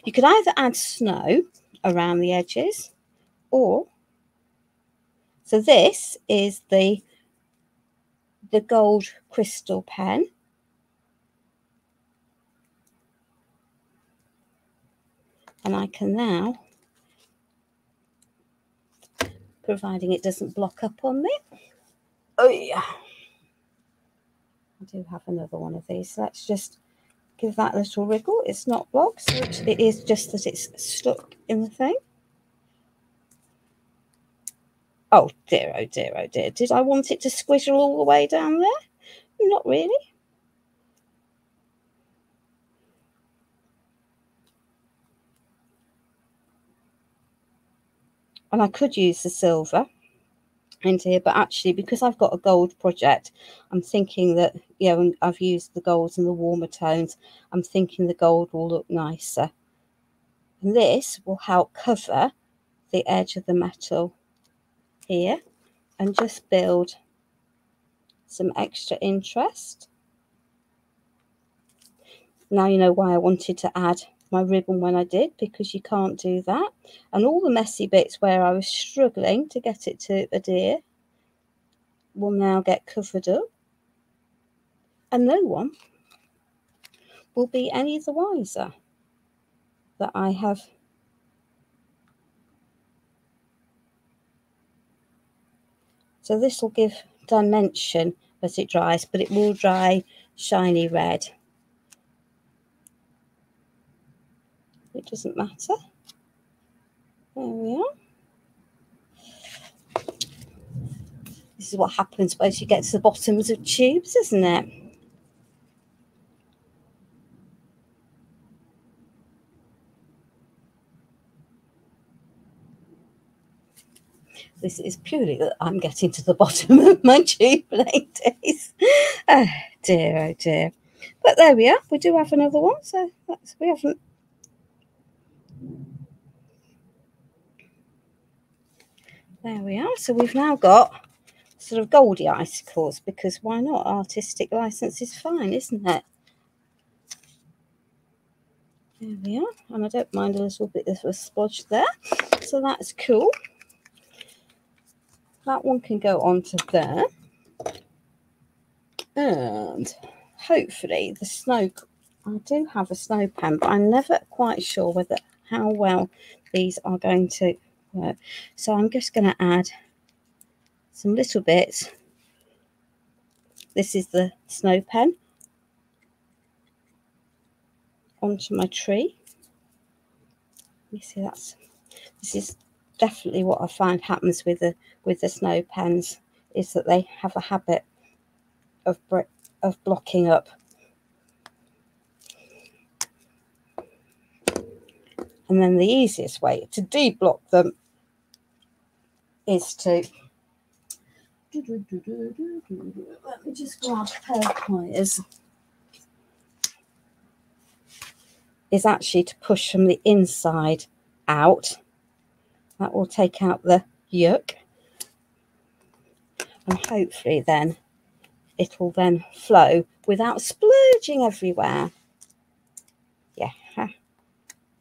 S1: you could either add snow around the edges, or, so this is the gold crystal pen. And I can now, providing it doesn't block up on me. Oh yeah. I do have another one of these. So let's just give that a little wriggle. It's not blocked, so it is just that it's stuck in the thing. Oh dear, oh dear, oh dear. Did I want it to squishle all the way down there? Not really. And I could use the silver into here, but actually, because I've got a gold project, I'm thinking that, you know, I've used the golds and the warmer tones, I'm thinking the gold will look nicer. And this will help cover the edge of the metal here and just build some extra interest. Now you know why I wanted to add my ribbon when I did, because you can't do that. And all the messy bits where I was struggling to get it to adhere will now get covered up, and no one will be any the wiser that I have so this will give dimension as it dries, but it will dry shiny red. It doesn't matter. There we are. This is what happens as you get to the bottoms of tubes, isn't it? This is purely that I'm getting to the bottom of my tube ladies. Oh dear, oh dear. But there we are. We do have another one, so we haven't. There we are. So we've now got sort of goldy icicles, because why not? Artistic license is fine, isn't it? There we are. And I don't mind a little bit of a splodge there. So that's cool. That one can go onto there. And hopefully the snow, I do have a snow pen, but I'm never quite sure how well these are going to work. So I'm just going to add some little bits. This is the snow pen onto my tree. You see, that's This is definitely what I find happens with the snow pens, is that they have a habit of blocking up. And then the easiest way to de-block them is to, let me just grab a pair of pliers, is actually to push from the inside out. That will take out the yuck, and hopefully then it'll then flow without splurging everywhere. Yeah,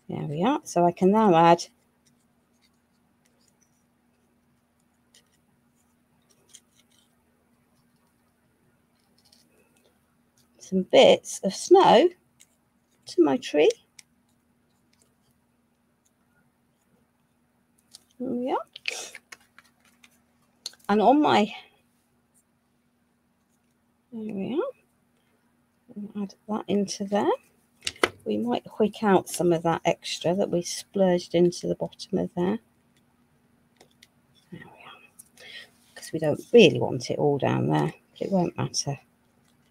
S1: there we are. So I can now add some bits of snow to my tree. There we are. And on my, there we are. Add that into there. We might quick out some of that extra that we splurged into the bottom of there. There we are. Because we don't really want it all down there. But it won't matter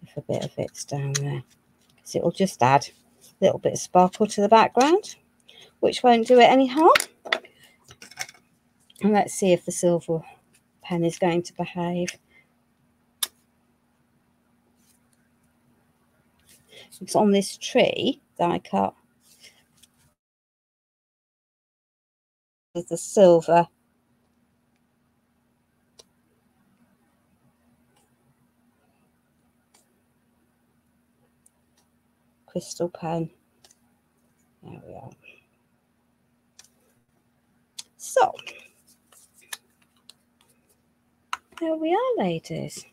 S1: if a bit of it's down there, because it will just add a little bit of sparkle to the background, which won't do it any harm. And let's see if the silver pen is going to behave. It's on this tree that I cut with the silver crystal pen. There we are. So there we are, ladies.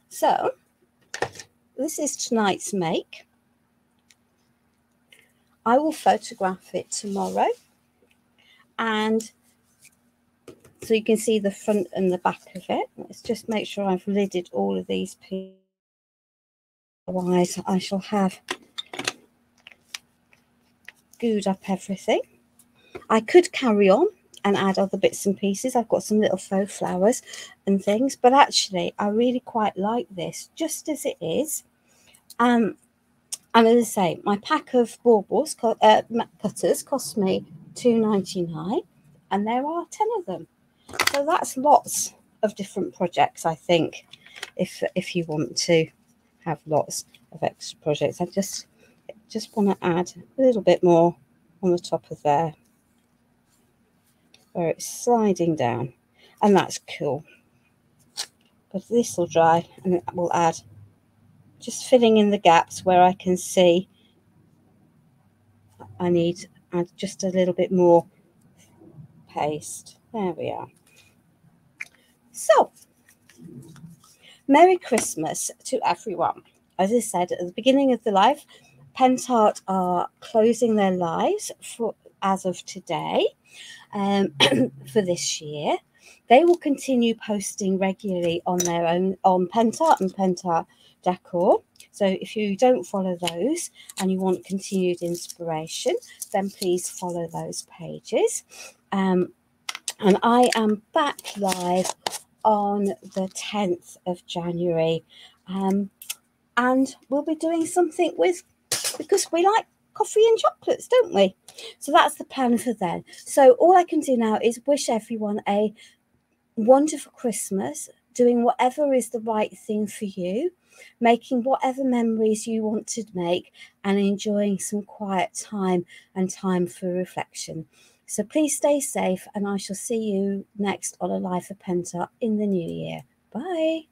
S1: So this is tonight's make. I will photograph it tomorrow, and so you can see the front and the back of it. Let's just make sure I've lidded all of these pieces, otherwise I shall have gooed up everything. I could carry on and add other bits and pieces. I've got some little faux flowers and things, but actually I really quite like this just as it is. And as I say, my pack of baubles cutters cost me £2.99, and there are 10 of them. So that's lots of different projects, I think, if you want to have lots of extra projects. I just want to add a little bit more on the top of there, where it's sliding down, and that's cool. But this will dry, and it will add, just filling in the gaps where I can see I need add just a little bit more paste. There we are. So, Merry Christmas to everyone. As I said at the beginning of the live, Pentart are closing their lives as of today for this year. They will continue posting regularly on their own on Pentart and Pentart Decor. So if you don't follow those and you want continued inspiration, then please follow those pages. And I am back live on the 10th of January. And we'll be doing something because we like coffee and chocolates, don't we? So that's the plan for then. So all I can do now is wish everyone a wonderful Christmas, doing whatever is the right thing for you, making whatever memories you want to make, and enjoying some quiet time and time for reflection. So please stay safe, and I shall see you next on a live for Pentart in the new year. Bye.